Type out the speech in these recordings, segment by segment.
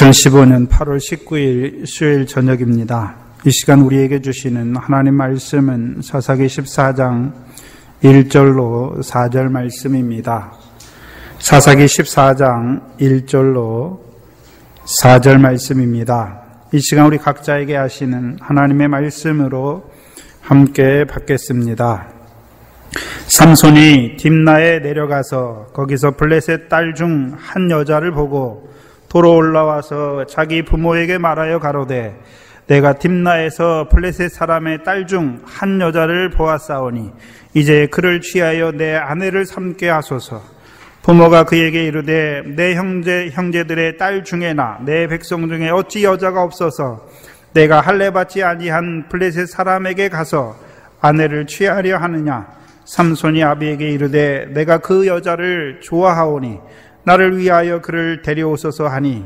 2015년 8월 19일 수요일 저녁입니다. 이 시간 우리에게 주시는 하나님 말씀은 사사기 14장 1절로 4절 말씀입니다. 사사기 14장 1절로 4절 말씀입니다. 이 시간 우리 각자에게 하시는 하나님의 말씀으로 함께 받겠습니다. 삼손이 딥나에 내려가서 거기서 블레셋 딸 중 한 여자를 보고 도로 올라와서 자기 부모에게 말하여 가로되 내가 딥나에서 블레셋 사람의 딸 중 한 여자를 보았사오니 이제 그를 취하여 내 아내를 삼게 하소서. 부모가 그에게 이르되 내 형제들의 딸 중에나 내 백성 중에 어찌 여자가 없어서 내가 할례받지 아니한 블레셋 사람에게 가서 아내를 취하려 하느냐. 삼손이 아비에게 이르되 내가 그 여자를 좋아하오니 나를 위하여 그를 데려오소서 하니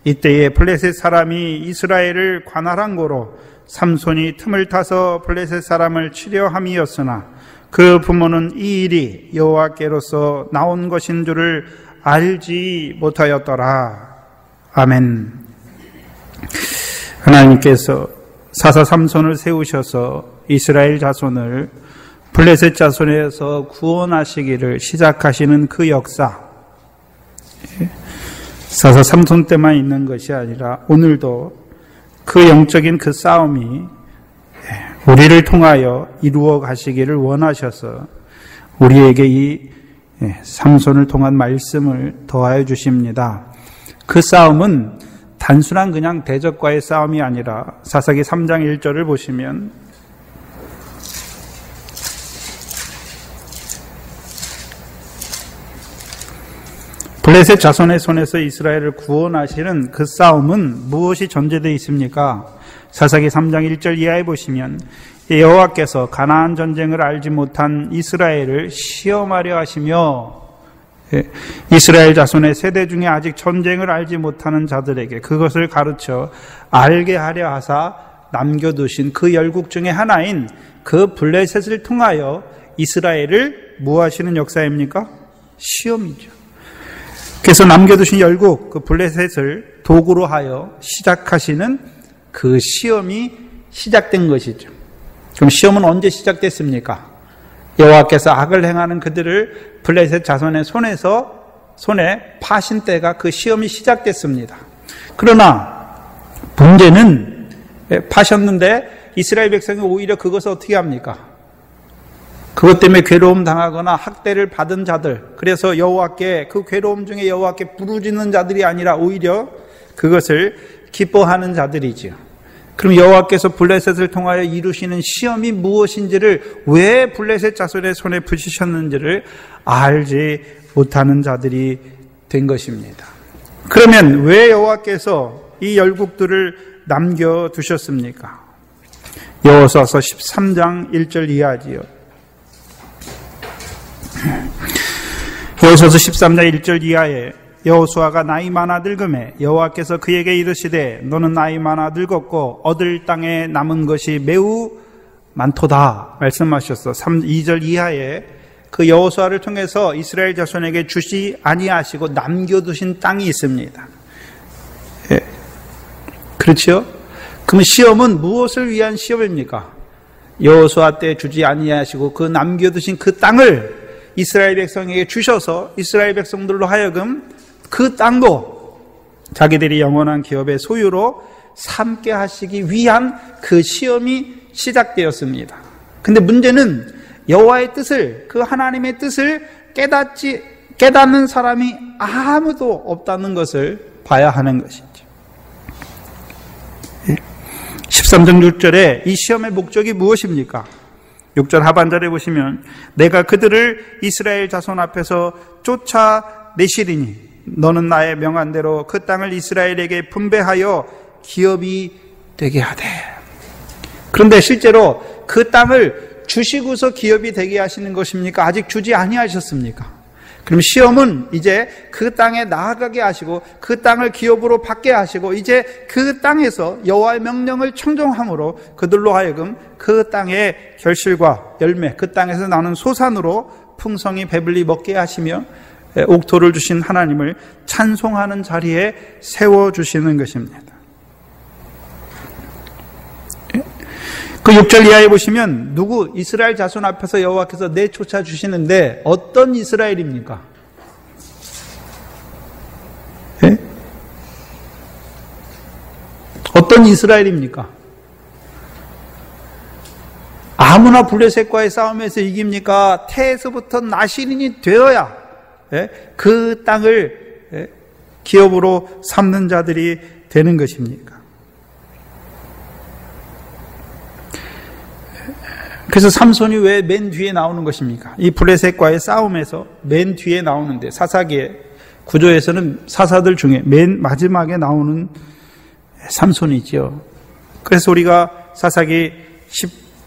이때에 블레셋 사람이 이스라엘을 관할한 고로 삼손이 틈을 타서 블레셋 사람을 치려 함이었으나 그 부모는 이 일이 여호와께로서 나온 것인 줄을 알지 못하였더라. 아멘. 하나님께서 사사 삼손을 세우셔서 이스라엘 자손을 블레셋 자손에서 구원하시기를 시작하시는 그 역사, 사사 삼손 때만 있는 것이 아니라 오늘도 그 영적인 그 싸움이 우리를 통하여 이루어 가시기를 원하셔서 우리에게 이 삼손을 통한 말씀을 더하여 주십니다. 그 싸움은 단순한 그냥 대적과의 싸움이 아니라 사사기 3장 1절을 보시면 블레셋 자손의 손에서 이스라엘을 구원하시는 그 싸움은 무엇이 전제되어 있습니까? 사사기 3장 1절 이하에 보시면 여호와께서 가나안 전쟁을 알지 못한 이스라엘을 시험하려 하시며 이스라엘 자손의 세대 중에 아직 전쟁을 알지 못하는 자들에게 그것을 가르쳐 알게 하려 하사 남겨두신 그 열국 중에 하나인 그 블레셋을 통하여 이스라엘을 무엇하시는 역사입니까? 시험이죠. 그래서 남겨두신 열국 그 블레셋을 도구로 하여 시작하시는 그 시험이 시작된 것이죠. 그럼 시험은 언제 시작됐습니까? 여호와께서 악을 행하는 그들을 블레셋 자손의 손에 파신 때가 그 시험이 시작됐습니다. 그러나 문제는 파셨는데 이스라엘 백성이 오히려 그것을 어떻게 합니까? 그것 때문에 괴로움 당하거나 학대를 받은 자들, 그래서 여호와께 그 괴로움 중에 여호와께 부르짖는 자들이 아니라 오히려 그것을 기뻐하는 자들이지요. 그럼 여호와께서 블레셋을 통하여 이루시는 시험이 무엇인지를, 왜 블레셋 자손의 손에 붙이셨는지를 알지 못하는 자들이 된 것입니다. 그러면 왜 여호와께서 이 열국들을 남겨두셨습니까? 여호수아서 13장 1절 이하지요. 여호수아서 13장 1절 이하에 여호수아가 나이 많아 늙음에 여호와께서 그에게 이르시되 너는 나이 많아 늙었고 얻을 땅에 남은 것이 매우 많도다 말씀하셨어. 2절 이하에 그 여호수아를 통해서 이스라엘 자손에게 주시 아니하시고 남겨두신 땅이 있습니다. 그렇죠? 그럼 시험은 무엇을 위한 시험입니까? 여호수아 때 주지 아니하시고 그 남겨두신 그 땅을 이스라엘 백성에게 주셔서 이스라엘 백성들로 하여금 그 땅도 자기들이 영원한 기업의 소유로 삼게 하시기 위한 그 시험이 시작되었습니다. 근데 문제는 여호와의 뜻을, 그 하나님의 뜻을 깨닫는 사람이 아무도 없다는 것을 봐야 하는 것이죠. 13장 6절에 이 시험의 목적이 무엇입니까? 6절 하반절에 보시면 내가 그들을 이스라엘 자손 앞에서 쫓아내시리니 너는 나의 명한대로 그 땅을 이스라엘에게 분배하여 기업이 되게 하되. 그런데 실제로 그 땅을 주시고서 기업이 되게 하시는 것입니까? 아직 주지 아니하셨습니까? 그럼 시험은 이제 그 땅에 나아가게 하시고 그 땅을 기업으로 받게 하시고 이제 그 땅에서 여호와의 명령을 청종함으로 그들로 하여금 그 땅의 결실과 열매, 그 땅에서 나는 소산으로 풍성히 배불리 먹게 하시며 옥토를 주신 하나님을 찬송하는 자리에 세워주시는 것입니다. 그 6절 이하에 보시면 누구 이스라엘 자손 앞에서 여호와께서 내쫓아 주시는데 어떤 이스라엘입니까? 예? 어떤 이스라엘입니까? 아무나 블레셋과의 싸움에서 이깁니까? 태에서부터 나시린이 되어야 그 땅을 기업으로 삼는 자들이 되는 것입니까? 그래서 삼손이 왜 맨 뒤에 나오는 것입니까? 이 블레셋과의 싸움에서 맨 뒤에 나오는데 사사기의 구조에서는 사사들 중에 맨 마지막에 나오는 삼손이죠. 그래서 우리가 사사기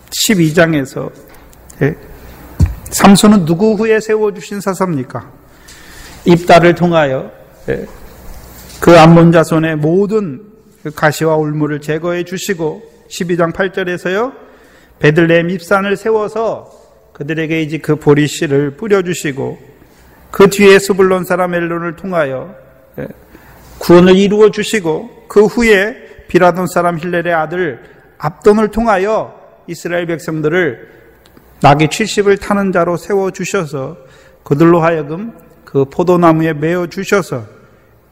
12장에서 삼손은 누구 후에 세워주신 사사입니까? 입다를 통하여 그 암몬 자손의 모든 가시와 울무를 제거해 주시고 12장 8절에서요 베들레헴 입산을 세워서 그들에게 이제 그 보리씨를 뿌려주시고 그 뒤에 스불론 사람 엘론을 통하여 구원을 이루어 주시고 그 후에 비라돈 사람 힐렐의 아들 압돈을 통하여 이스라엘 백성들을 나귀 70을 타는 자로 세워주셔서 그들로 하여금 그 포도나무에 메어 주셔서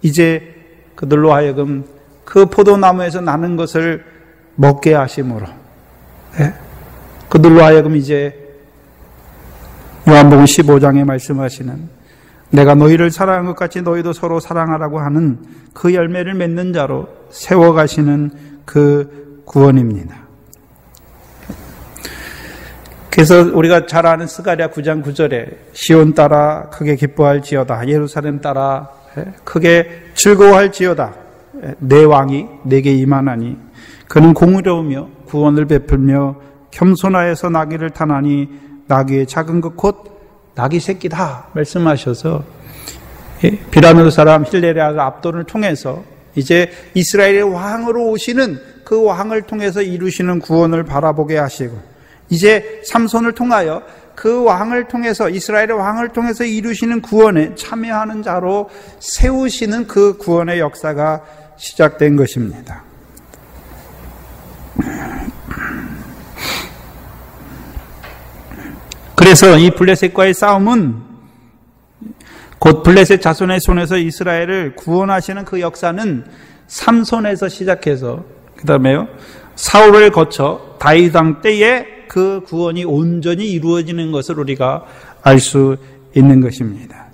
이제 그들로 하여금 그 포도나무에서 나는 것을 먹게 하심으로 그들로 하여금 이제 요한복음 15장에 말씀하시는 내가 너희를 사랑한 것 같이 너희도 서로 사랑하라고 하는 그 열매를 맺는 자로 세워가시는 그 구원입니다. 그래서 우리가 잘 아는 스가랴 9장 9절에 시온 따라 크게 기뻐할지어다 예루살렘 따라 크게 즐거워할지어다 내 왕이 내게 임하나니 그는 공의로우며 구원을 베풀며 겸손하여서 나귀를 타나니 나귀의 작은 것 곧 나귀 새끼다 말씀하셔서 비라노 사람 힐렐의 아들 압돈을 통해서 이제 이스라엘의 왕으로 오시는 그 왕을 통해서 이루시는 구원을 바라보게 하시고 이제 삼손을 통하여 그 왕을 통해서 이스라엘의 왕을 통해서 이루시는 구원에 참여하는 자로 세우시는 그 구원의 역사가 시작된 것입니다. 그래서 이 블레셋과의 싸움은 곧 블레셋 자손의 손에서 이스라엘을 구원하시는 그 역사는 삼손에서 시작해서 그 다음에요 사울을 거쳐 다윗 왕 때에 그 구원이 온전히 이루어지는 것을 우리가 알 수 있는 것입니다.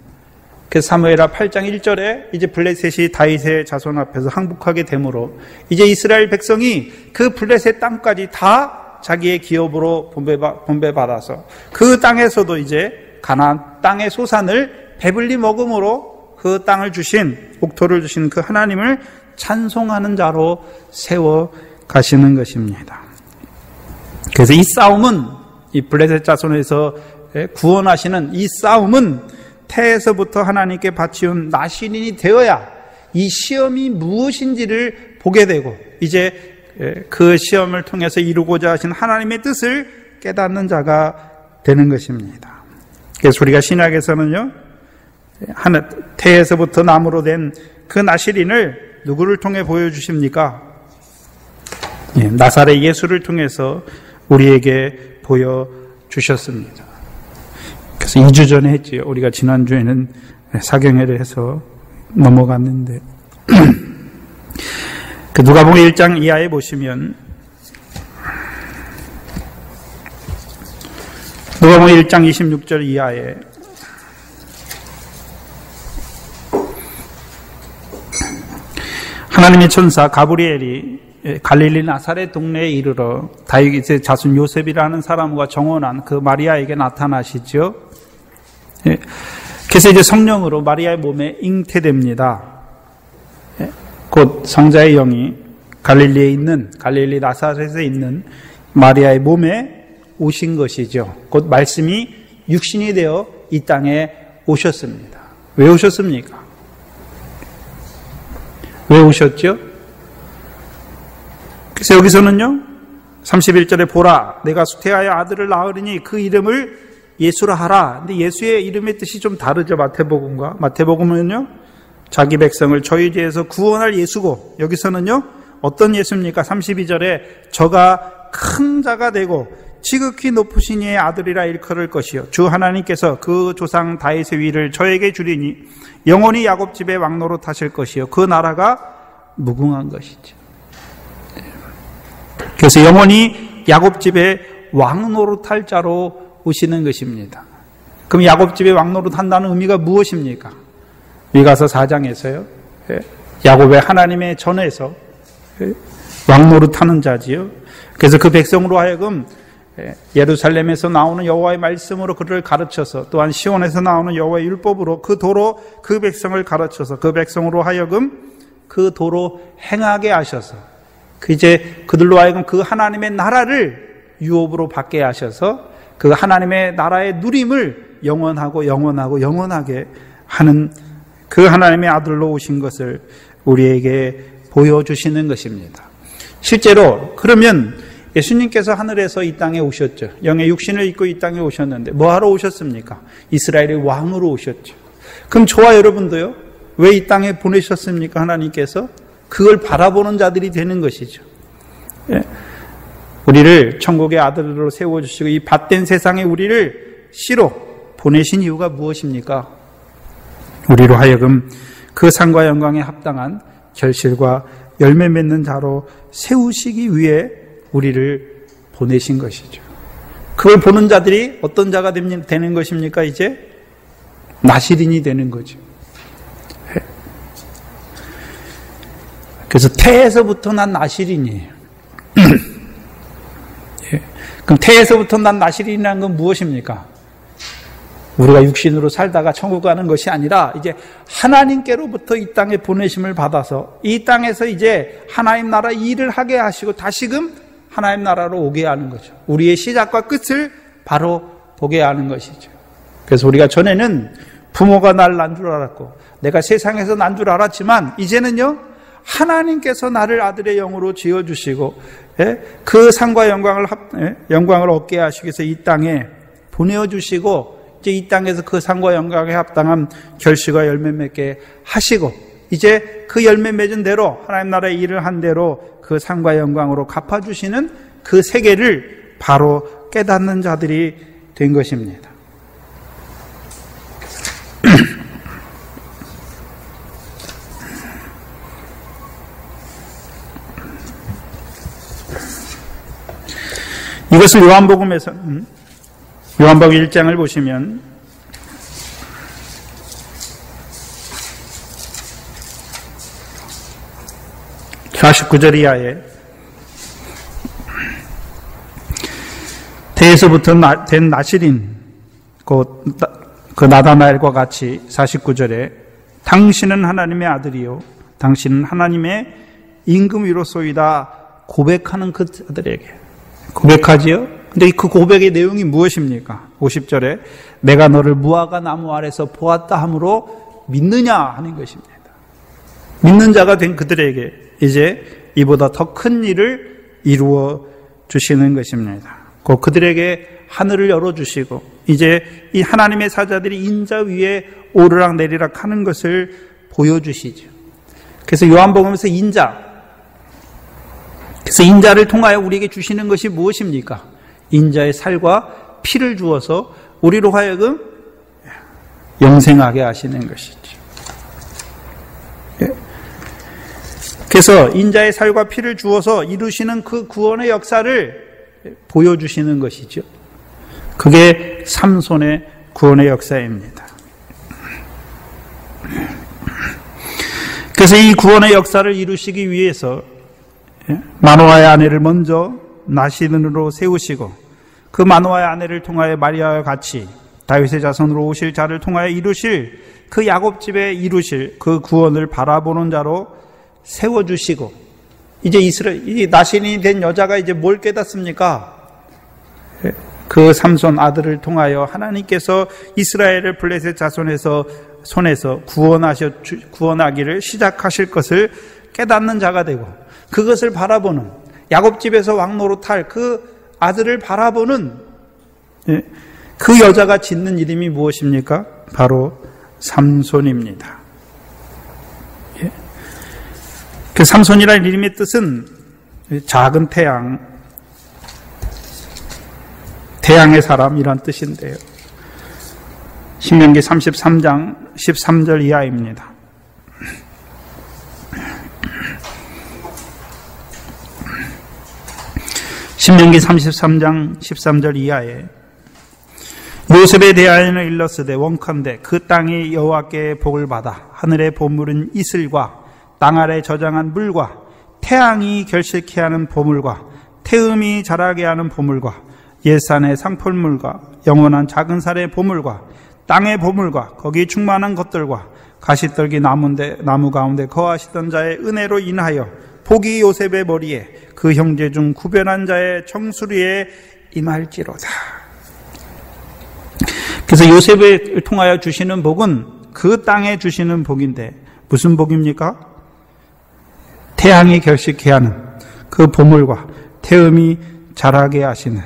그래서 사무엘하 8장 1절에 이제 블레셋이 다윗의 자손 앞에서 항복하게 되므로 이제 이스라엘 백성이 그 블레셋 땅까지 다 자기의 기업으로 분배받아서 그 땅에서도 이제 가나안 땅의 소산을 배불리 먹음으로 그 땅을 주신 옥토를 주신 그 하나님을 찬송하는 자로 세워 가시는 것입니다. 그래서 이 싸움은 이 블레셋 자손에서 구원하시는 이 싸움은 태에서부터 하나님께 바치운 나시린이 되어야 이 시험이 무엇인지를 보게 되고 이제 그 시험을 통해서 이루고자 하신 하나님의 뜻을 깨닫는 자가 되는 것입니다. 그래서 우리가 신약에서는요 태에서부터 나무로 된 그 나시린을 누구를 통해 보여주십니까? 나사렛 예수를 통해서 우리에게 보여주셨습니다. 그래서 2주 전에 했지요. 우리가 지난주에는 사경회를 해서 넘어갔는데 그 누가복음 1장 이하에 보시면 누가복음 1장 26절 이하에 하나님의 천사 가브리엘이 갈릴리 나사렛 동네에 이르러 다윗의 자손 요셉이라는 사람과 정혼한 그 마리아에게 나타나시죠. 그래서 이제 성령으로 마리아의 몸에 잉태됩니다. 곧 성자의 영이 갈릴리에 있는 갈릴리 나사렛에 있는 마리아의 몸에 오신 것이죠. 곧 말씀이 육신이 되어 이 땅에 오셨습니다. 왜 오셨습니까? 왜 오셨죠? 그래서 여기서는요 31절에 보라 내가 수태하여 아들을 낳으리니 그 이름을 예수라 하라. 근데 예수의 이름의 뜻이 좀 다르죠. 마태복음과. 마태복음은요, 자기 백성을 저희 죄에서 구원할 예수고, 여기서는요, 어떤 예수입니까? 32절에 저가 큰 자가 되고 지극히 높으신 이의 아들이라 일컬을 것이요 주 하나님께서 그 조상 다윗의 위를 저에게 주리니 영원히 야곱 집의 왕노로 타실 것이요 그 나라가 무궁한 것이죠. 그래서 영원히 야곱 집의 왕노로 탈 자로 오시는 것입니다. 그럼 야곱 집의 왕노로 탄다는 의미가 무엇입니까? 미가서 4장에서요. 야곱의 하나님의 전에서 왕노로 타는 자지요. 그래서 그 백성으로 하여금 예루살렘에서 나오는 여호와의 말씀으로 그를 가르쳐서 또한 시온에서 나오는 여호와의 율법으로 그 도로 그 백성을 가르쳐서 그 백성으로 하여금 그 도로 행하게 하셔서 이제 그들로 하여금 그 하나님의 나라를 유업으로 받게 하셔서 그 하나님의 나라의 누림을 영원하게 하는 그 하나님의 아들로 오신 것을 우리에게 보여주시는 것입니다. 실제로 그러면 예수님께서 하늘에서 이 땅에 오셨죠. 영의 육신을 입고 이 땅에 오셨는데 뭐하러 오셨습니까? 이스라엘의 왕으로 오셨죠. 그럼 저와 여러분도요, 왜 이 땅에 보내셨습니까? 하나님께서 그걸 바라보는 자들이 되는 것이죠. 우리를 천국의 아들로 세워주시고 이 밭된 세상에 우리를 씨로 보내신 이유가 무엇입니까? 우리로 하여금 그 상과 영광에 합당한 결실과 열매 맺는 자로 세우시기 위해 우리를 보내신 것이죠. 그걸 보는 자들이 어떤 자가 되는 것입니까? 이제 나실인이 되는 거죠. 그래서 태에서부터 난 나실인이에요. 그럼 태에서부터 난 나실인이라는 건 무엇입니까? 우리가 육신으로 살다가 천국 가는 것이 아니라 이제 하나님께로부터 이 땅에 보내심을 받아서 이 땅에서 이제 하나님 나라 일을 하게 하시고 다시금 하나님 나라로 오게 하는 거죠. 우리의 시작과 끝을 바로 보게 하는 것이죠. 그래서 우리가 전에는 부모가 날 난 줄 알았고 내가 세상에서 난 줄 알았지만 이제는요, 하나님께서 나를 아들의 영으로 지어주시고 그 상과 영광을 얻게 하시기 위해서 이 땅에 보내주시고 이제 이 땅에서 그 상과 영광에 합당한 결실과 열매 맺게 하시고 이제 그 열매 맺은 대로 하나님 나라의 일을 한 대로 그 상과 영광으로 갚아주시는 그 세계를 바로 깨닫는 자들이 된 것입니다. 이것을 요한복음에서 요한복음 1장을 보시면 (49절) 이하에 태에서부터 된 나실인 그 나다나엘과 같이 49절에 당신은 하나님의 아들이요 당신은 하나님의 임금 위로소이다 고백하는 그 자들에게 고백하지요? 근데 그 고백의 내용이 무엇입니까? 50절에 내가 너를 무화과 나무 아래서 보았다 함으로 믿느냐 하는 것입니다. 믿는 자가 된 그들에게 이제 이보다 더 큰 일을 이루어 주시는 것입니다. 그들에게 하늘을 열어주시고 이제 이 하나님의 사자들이 인자 위에 오르락 내리락 하는 것을 보여주시죠. 그래서 요한복음에서 그래서 인자를 통하여 우리에게 주시는 것이 무엇입니까? 인자의 살과 피를 주어서 우리로 하여금 영생하게 하시는 것이죠. 그래서 인자의 살과 피를 주어서 이루시는 그 구원의 역사를 보여주시는 것이죠. 그게 삼손의 구원의 역사입니다. 그래서 이 구원의 역사를 이루시기 위해서 마노아의 아내를 먼저 나실인으로 세우시고 그 마노아의 아내를 통하여 마리아와 같이 다윗의 자손으로 오실 자를 통하여 이루실 그 야곱집에 이루실 그 구원을 바라보는 자로 세워주시고 이제 이 나실인이 된 여자가 이제 뭘 깨닫습니까? 그 삼손 아들을 통하여 하나님께서 이스라엘을 블레셋 자손에서 손에서 구원하기를 시작하실 것을 깨닫는 자가 되고 그것을 바라보는 야곱집에서 왕노로 탈 그 아들을 바라보는 그 여자가 짓는 이름이 무엇입니까? 바로 삼손입니다. 예. 그 삼손이라는 이름의 뜻은 작은 태양, 태양의 사람이란 뜻인데요. 신명기 33장 13절 이하입니다. 신명기 33장 13절 이하에 요셉에 대하여는 일렀으되 원컨대 그 땅이 여호와께 복을 받아 하늘의 보물은 이슬과 땅 아래 저장한 물과 태양이 결실케 하는 보물과 태음이 자라게 하는 보물과 옛산의 상풀물과 영원한 작은 살의 보물과 땅의 보물과 거기 충만한 것들과 가시떨기 나무 가운데 거하시던 자의 은혜로 인하여 복이 요셉의 머리에 그 형제 중 구별한 자의 청수리에 임할지로다. 그래서 요셉을 통하여 주시는 복은 그 땅에 주시는 복인데 무슨 복입니까? 태양이 결실케 하는 그 보물과 태음이 자라게 하시는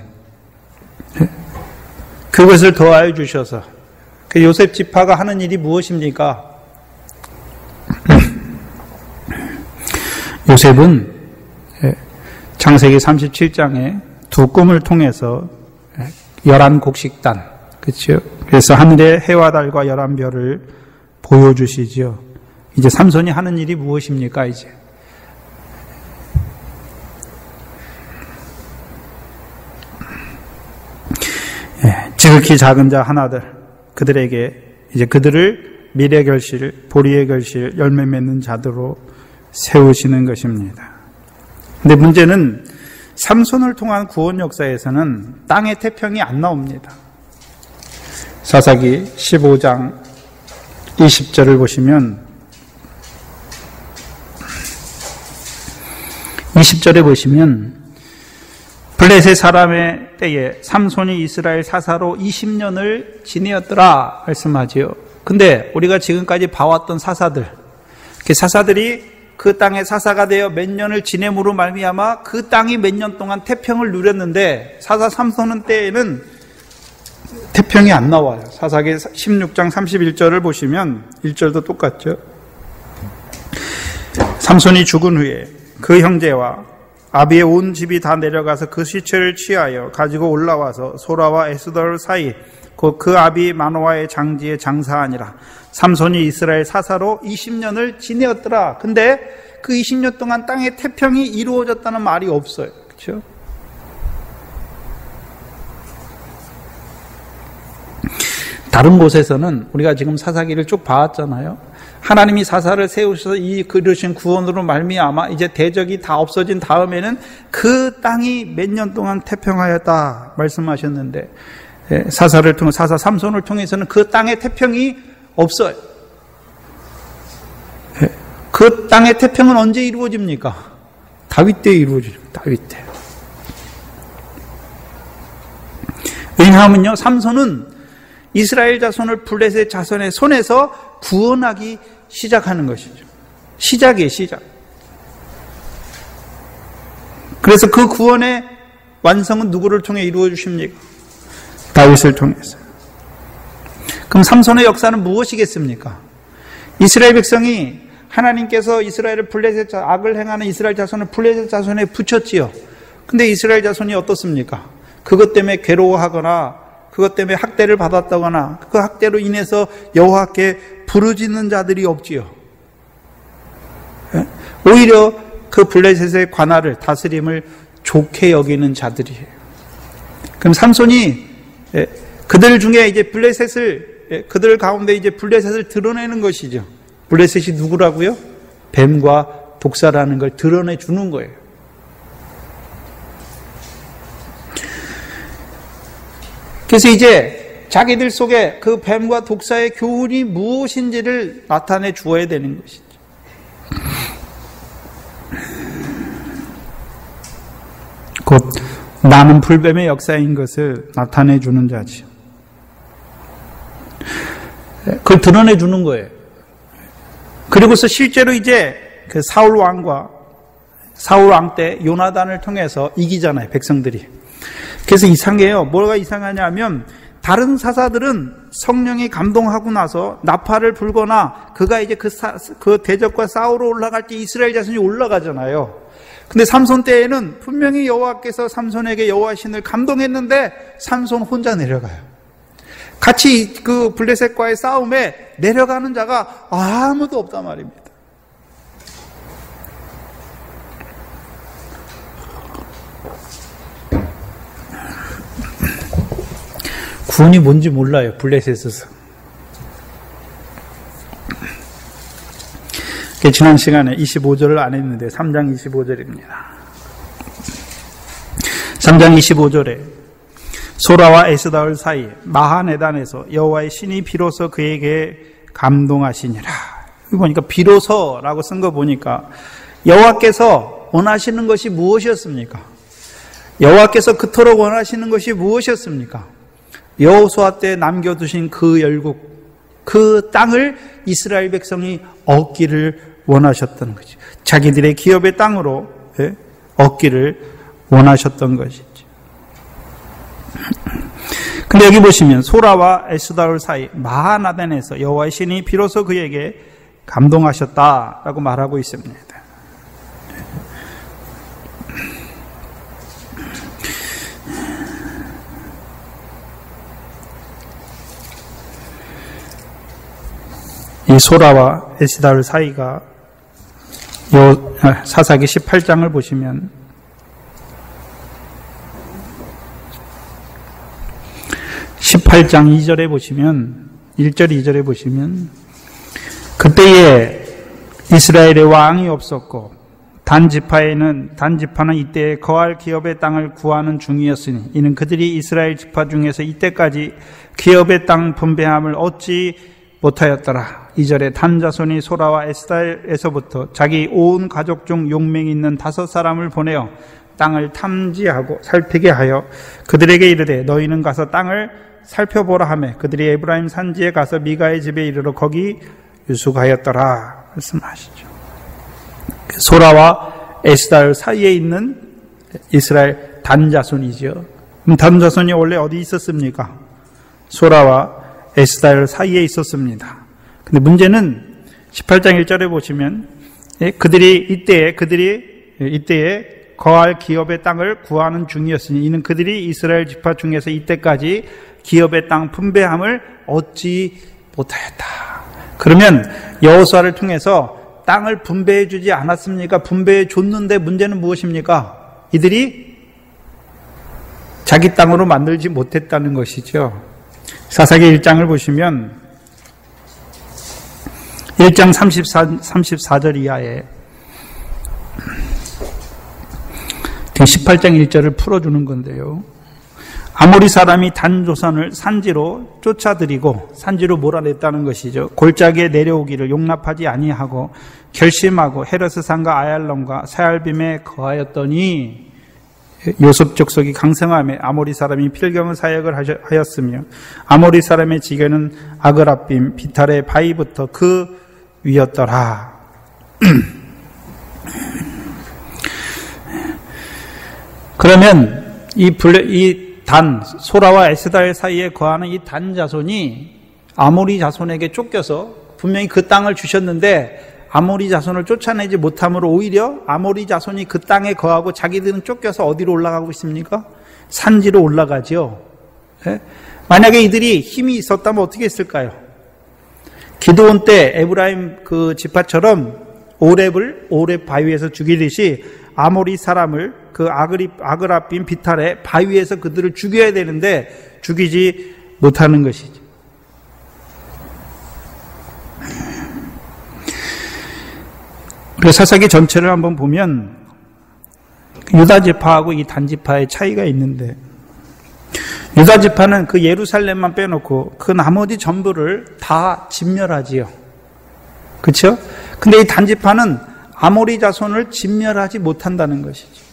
그것을 더하여 주셔서 그 요셉 지파가 하는 일이 무엇입니까? 요셉은 창세기 37장에 두 꿈을 통해서 11곡식단, 그렇죠? 그래서 하늘의 해와 달과 11별을 보여주시지요. 이제 삼손이 하는 일이 무엇입니까, 이제? 지극히 작은 자 하나들, 그들에게 이제 그들을 미래 결실, 보리의 결실, 열매 맺는 자들로 세우시는 것입니다. 근데 문제는 삼손을 통한 구원 역사에서는 땅의 태평이 안 나옵니다. 사사기 15장 20절을 보시면 20절에 보시면 블레셋 사람의 때에 삼손이 이스라엘 사사로 20년을 지내었더라 말씀하지요. 근데 우리가 지금까지 봐왔던 사사들, 그 사사들이 그 땅에 사사가 되어 몇 년을 지냄으로 말미암아 그 땅이 몇 년 동안 태평을 누렸는데 사사 삼손은 때에는 태평이 안 나와요. 사사기 16장 31절을 보시면 1절도 똑같죠. 삼손이 죽은 후에 그 형제와 아비의 온 집이 다 내려가서 그 시체를 취하여 가지고 올라와서 소라와 에스돌 사이 곧 그 아비 마노아의 장지에 장사하니라. 삼손이 이스라엘 사사로 20년을 지내었더라. 근데 그 20년 동안 땅의 태평이 이루어졌다는 말이 없어요. 그렇죠? 다른 곳에서는 우리가 지금 사사기를 쭉 봐왔잖아요. 하나님이 사사를 세우셔서 이 그르신 구원으로 말미암아 이제 대적이 다 없어진 다음에는 그 땅이 몇 년 동안 태평하였다 말씀하셨는데 사사를 통해 사사 삼손을 통해서는 그 땅의 태평이 없어요. 그 땅의 태평은 언제 이루어집니까? 다윗 때 이루어집니다. 다윗 때. 왜냐하면요, 삼손은 이스라엘 자손을 블레셋 자손의 손에서 구원하기 시작하는 것이죠. 시작이에요, 시작. 그래서 그 구원의 완성은 누구를 통해 이루어 주십니까? 다윗을 통해서. 그럼 삼손의 역사는 무엇이겠습니까? 이스라엘 백성이 하나님께서 이스라엘을 블레셋 악을 행하는 이스라엘 자손을 블레셋 자손에 붙였지요. 근데 이스라엘 자손이 어떻습니까? 그것 때문에 괴로워하거나 그것 때문에 학대를 받았다거나 그 학대로 인해서 여호와께 부르짖는 자들이 없지요. 오히려 그 블레셋의 관할을 다스림을 좋게 여기는 자들이에요. 그럼 삼손이 그들 중에 이제 그들 가운데 이제 블레셋을 드러내는 것이죠. 블레셋이 누구라고요? 뱀과 독사라는 걸 드러내 주는 거예요. 그래서 이제 자기들 속에 그 뱀과 독사의 교훈이 무엇인지를 나타내 주어야 되는 것이죠. 곧 나는 불뱀의 역사인 것을 나타내 주는 자죠. 그걸 드러내 주는 거예요. 그리고서 실제로 이제 그 사울 왕 때 요나단을 통해서 이기잖아요, 백성들이. 그래서 이상해요. 뭐가 이상하냐면 다른 사사들은 성령이 감동하고 나서 나팔을 불거나 그가 이제 그 대적과 싸우러 올라갈 때 이스라엘 자손이 올라가잖아요. 근데 삼손 때에는 분명히 여호와께서 삼손에게 여호와 신을 감동했는데 삼손 혼자 내려가요. 같이 그 블레셋과의 싸움에 내려가는 자가 아무도 없단 말입니다. 구원이 뭔지 몰라요, 블레셋에서. 지난 시간에 25절을 안 했는데 3장 25절입니다. 3장 25절에 소라와 에스다올 사이 마하네단에서 여호와의 신이 비로소 그에게 감동하시니라. 여기 보니까 비로소라고 쓴 거 보니까 여호와께서 원하시는 것이 무엇이었습니까? 여호와께서 그토록 원하시는 것이 무엇이었습니까? 여호수아 때 남겨두신 그 열국, 그 땅을 이스라엘 백성이 얻기를 원하셨던 거죠. 자기들의 기업의 땅으로 얻기를 원하셨던 것이죠. 근데 여기 보시면 소라와 에스다올 사이 마하나단에서 여호와의 신이 비로소 그에게 감동하셨다라고 말하고 있습니다. 이 소라와 에스다올 사이가 사사기 18장을 보시면 18장 2절에 보시면 1절 2절에 보시면 그때에 이스라엘의 왕이 없었고 단지파는 이때에 거할 기업의 땅을 구하는 중이었으니 이는 그들이 이스라엘 지파 중에서 이때까지 기업의 땅 분배함을 얻지 못하였더라. 2절에 단 자손이 소라와 에스다엘에서부터 자기 온 가족 중 용맹이 있는 5사람을 보내어 땅을 탐지하고 살피게 하여 그들에게 이르되 너희는 가서 땅을 살펴보라 하매 그들이 에브라임 산지에 가서 미가의 집에 이르러 거기 유숙하였더라 말씀하시죠. 소라와 에스다엘 사이에 있는 이스라엘 단 자손이죠. 단 자손이 원래 어디 있었습니까? 소라와 에스다엘 사이에 있었습니다. 근데 문제는 18장 1절에 보시면 그들이 이때에 거할 기업의 땅을 구하는 중이었으니 이는 그들이 이스라엘 지파 중에서 이때까지 기업의 땅 분배함을 얻지 못하였다. 그러면 여호수아를 통해서 땅을 분배해 주지 않았습니까? 분배해 줬는데 문제는 무엇입니까? 이들이 자기 땅으로 만들지 못했다는 것이죠. 사사기 1장을 보시면 1장 34절 이하에 18장 1절을 풀어주는 건데요. 아모리 사람이 단 조선을 산지로 쫓아들이고 산지로 몰아냈다는 것이죠. 골짜기에 내려오기를 용납하지 아니하고 결심하고 헤르스 산과 아얄론과 사얄빔에 거하였더니 요셉 족속이 강성함에 아모리 사람이 필경의 사역을 하였으며 아모리 사람의 지게는 아그라빔 비탈의 바위부터 그 위였더라. 그러면 소라와 에스다엘 사이에 거하는 이 단 자손이 아모리 자손에게 쫓겨서 분명히 그 땅을 주셨는데 아모리 자손을 쫓아내지 못함으로 오히려 아모리 자손이 그 땅에 거하고 자기들은 쫓겨서 어디로 올라가고 있습니까? 산지로 올라가죠. 네? 만약에 이들이 힘이 있었다면 어떻게 했을까요? 기드온 때 에브라임 그 지파처럼 오렙 바위에서 죽이듯이 아모리 사람을 그 아그라빔 비탈의 바위에서 그들을 죽여야 되는데 죽이지 못하는 것이죠. 그래서 사사기 전체를 한번 보면 유다 지파하고 이 단 지파의 차이가 있는데 유다 지파는 그 예루살렘만 빼놓고 그 나머지 전부를 다 진멸하지요. 그렇죠? 근데 이 단 지파는 아모리 자손을 진멸하지 못한다는 것이죠.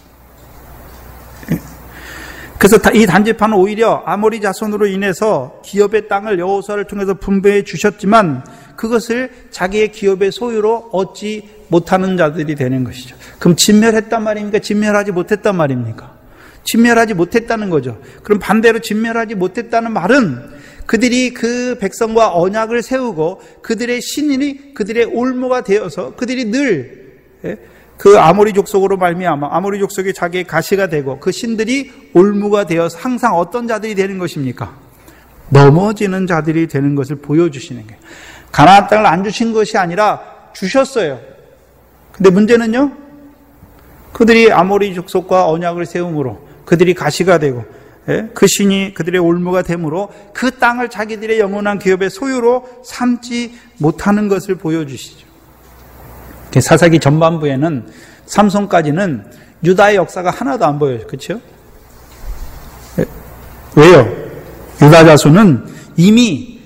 그래서 이 단 지파는 오히려 아모리 자손으로 인해서 기업의 땅을 여호수아를 통해서 분배해 주셨지만 그것을 자기의 기업의 소유로 얻지 못하는 자들이 되는 것이죠. 그럼 진멸했단 말입니까? 진멸하지 못했단 말입니까? 진멸하지 못했다는 거죠. 그럼 반대로 진멸하지 못했다는 말은 그들이 그 백성과 언약을 세우고 그들의 신이 그들의 올무가 되어서 그들이 늘 그 아모리 족속으로 말미암아 아모리 족속이 자기의 가시가 되고 그 신들이 올무가 되어서 항상 어떤 자들이 되는 것입니까? 넘어지는 자들이 되는 것을 보여주시는 거예요. 가나안 땅을 안 주신 것이 아니라 주셨어요. 근데 문제는요, 그들이 아모리 족속과 언약을 세움으로 그들이 가시가 되고 그 신이 그들의 올무가 되므로 그 땅을 자기들의 영원한 기업의 소유로 삼지 못하는 것을 보여주시죠. 사사기 전반부에는 삼손까지는 유다의 역사가 하나도 안 보여요. 그렇죠? 왜요? 유다 자손은 이미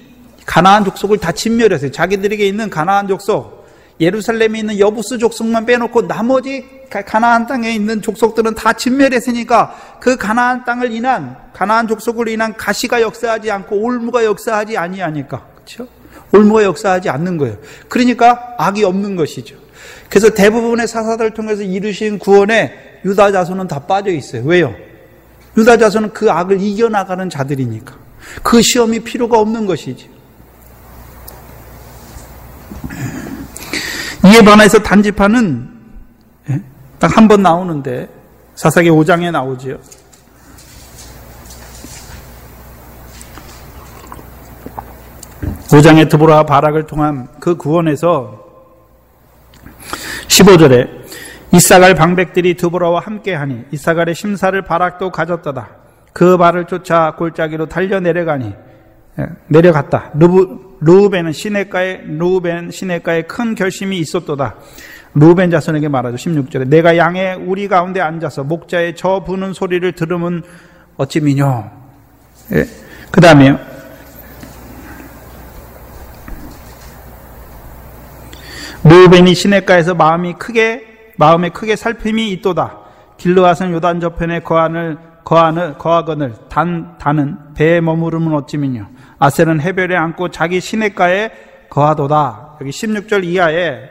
가나안 족속을 다 진멸했어요. 자기들에게 있는 가나안 족속, 예루살렘에 있는 여부스 족속만 빼놓고 나머지 가나안 땅에 있는 족속들은 다 진멸했으니까 그 가나안 땅을 인한 가나안 족속을 인한 가시가 역사하지 않고 올무가 역사하지 아니하니까, 그렇죠? 올무가 역사하지 않는 거예요. 그러니까 악이 없는 것이죠. 그래서 대부분의 사사들을 통해서 이루신 구원에 유다 자손은 다 빠져 있어요. 왜요? 유다 자손은 그 악을 이겨나가는 자들이니까. 그 시험이 필요가 없는 것이지. 이에 반해서 단지파는 딱 한 번 나오는데 사사기 5장에 나오죠. 오장의 드보라와 바락을 통한 그 구원에서 15절에 이사갈 방백들이 드보라와 함께하니 이사갈의 심사를 바락도 가졌다다. 그 발을 쫓아 골짜기로 달려 내려갔다. 르우벤 시내가에 큰 결심이 있었도다. 르우벤 자손에게 말하죠. 16절에 내가 양의 우리 가운데 앉아서 목자의 저 부는 소리를 들으면 어찌 미뇨. 그 다음에요. 르우벤이 시내가에서 마음에 크게 살핌이 있도다. 길르앗은 요단 저편에 거하거늘 단은 배에 머무르면 어찌미뇨. 아셀은 해변에 앉고 자기 시내가에 거하도다. 여기 16절 이하에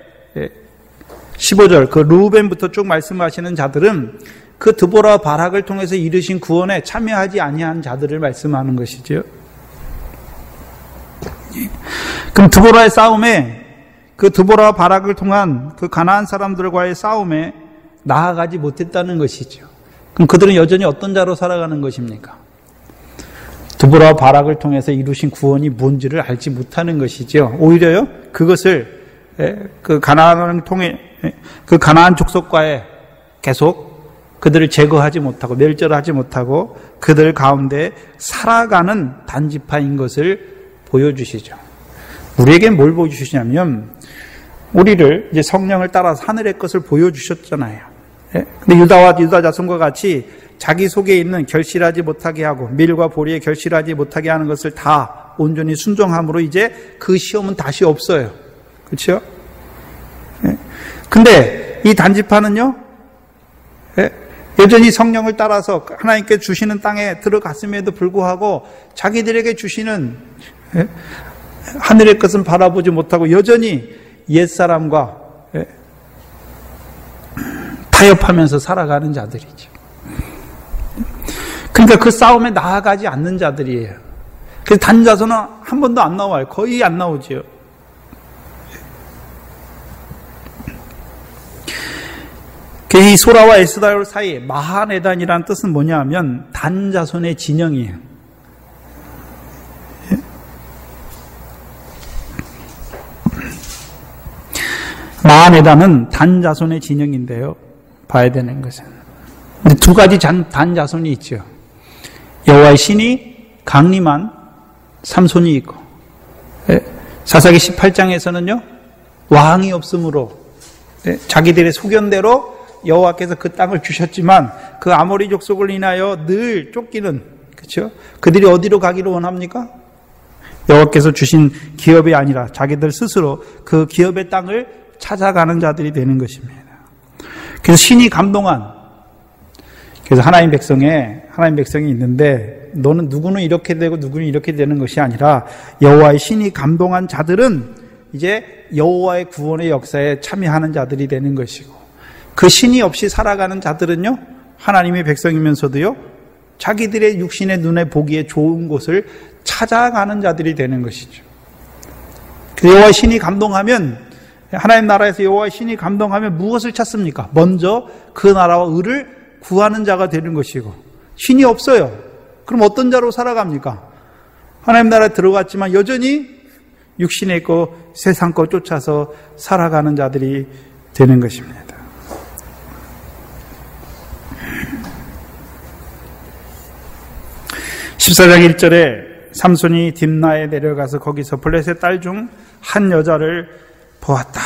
15절 그 르우벤부터 쭉 말씀하시는 자들은 그 드보라와 바락을 통해서 이루신 구원에 참여하지 아니한 자들을 말씀하는 것이죠. 그럼 드보라의 싸움에 그 드보라와 바락을 통한 그 가나안 사람들과의 싸움에 나아가지 못했다는 것이죠. 그럼 그들은 여전히 어떤 자로 살아가는 것입니까? 드보라와 바락을 통해서 이루신 구원이 뭔지를 알지 못하는 것이죠. 오히려요, 그것을 그 가나안을 통해 그 가나안 족속과의 계속 그들을 제거하지 못하고 멸절하지 못하고 그들 가운데 살아가는 단지파인 것을 보여주시죠. 우리에게 뭘 보여주시냐면 우리를 이제 성령을 따라서 하늘의 것을 보여주셨잖아요. 근데 유다 자손과 같이 자기 속에 있는 결실하지 못하게 하고 밀과 보리에 결실하지 못하게 하는 것을 다 온전히 순종함으로 이제 그 시험은 다시 없어요. 그렇죠? 근데 이 단지파는요, 여전히 성령을 따라서 하나님께 주시는 땅에 들어갔음에도 불구하고 자기들에게 주시는 하늘의 것은 바라보지 못하고 여전히 옛사람과 타협하면서 살아가는 자들이죠. 그러니까 그 싸움에 나아가지 않는 자들이에요. 그래서 단자손은 한 번도 안 나와요. 거의 안 나오죠. 이 소라와 에스다올 사이에 마하네단이라는 뜻은 뭐냐 하면 단자손의 진영이에요. 마하네단은 단자손의 진영인데요. 봐야 되는 것은 두 가지 단자손이 있죠. 여호와의 신이 강림한 삼손이 있고, 사사기 18장에서는요 왕이 없으므로 자기들의 소견대로 여호와께서 그 땅을 주셨지만 그 아모리 족속을 인하여 늘 쫓기는, 그렇죠? 그들이 어디로 가기를 원합니까? 여호와께서 주신 기업이 아니라 자기들 스스로 그 기업의 땅을 찾아가는 자들이 되는 것입니다. 그래서 신이 감동한, 그래서 하나님 백성이 있는데 너는 누구는 이렇게 되고 누구는 이렇게 되는 것이 아니라 여호와의 신이 감동한 자들은 이제 여호와의 구원의 역사에 참여하는 자들이 되는 것이고, 그 신이 없이 살아가는 자들은요 하나님의 백성이면서도요, 자기들의 육신의 눈에 보기에 좋은 곳을 찾아가는 자들이 되는 것이죠. 여호와의 신이 감동하면, 하나님 나라에서 여호와의 신이 감동하면 무엇을 찾습니까? 먼저 그 나라와 의를 구하는 자가 되는 것이고, 신이 없어요. 그럼 어떤 자로 살아갑니까? 하나님 나라에 들어갔지만 여전히 육신의 것, 세상 것 쫓아서 살아가는 자들이 되는 것입니다. 14장 1절에 삼손이 딥나에 내려가서 거기서 블레셋 딸 중 한 여자를 보았다.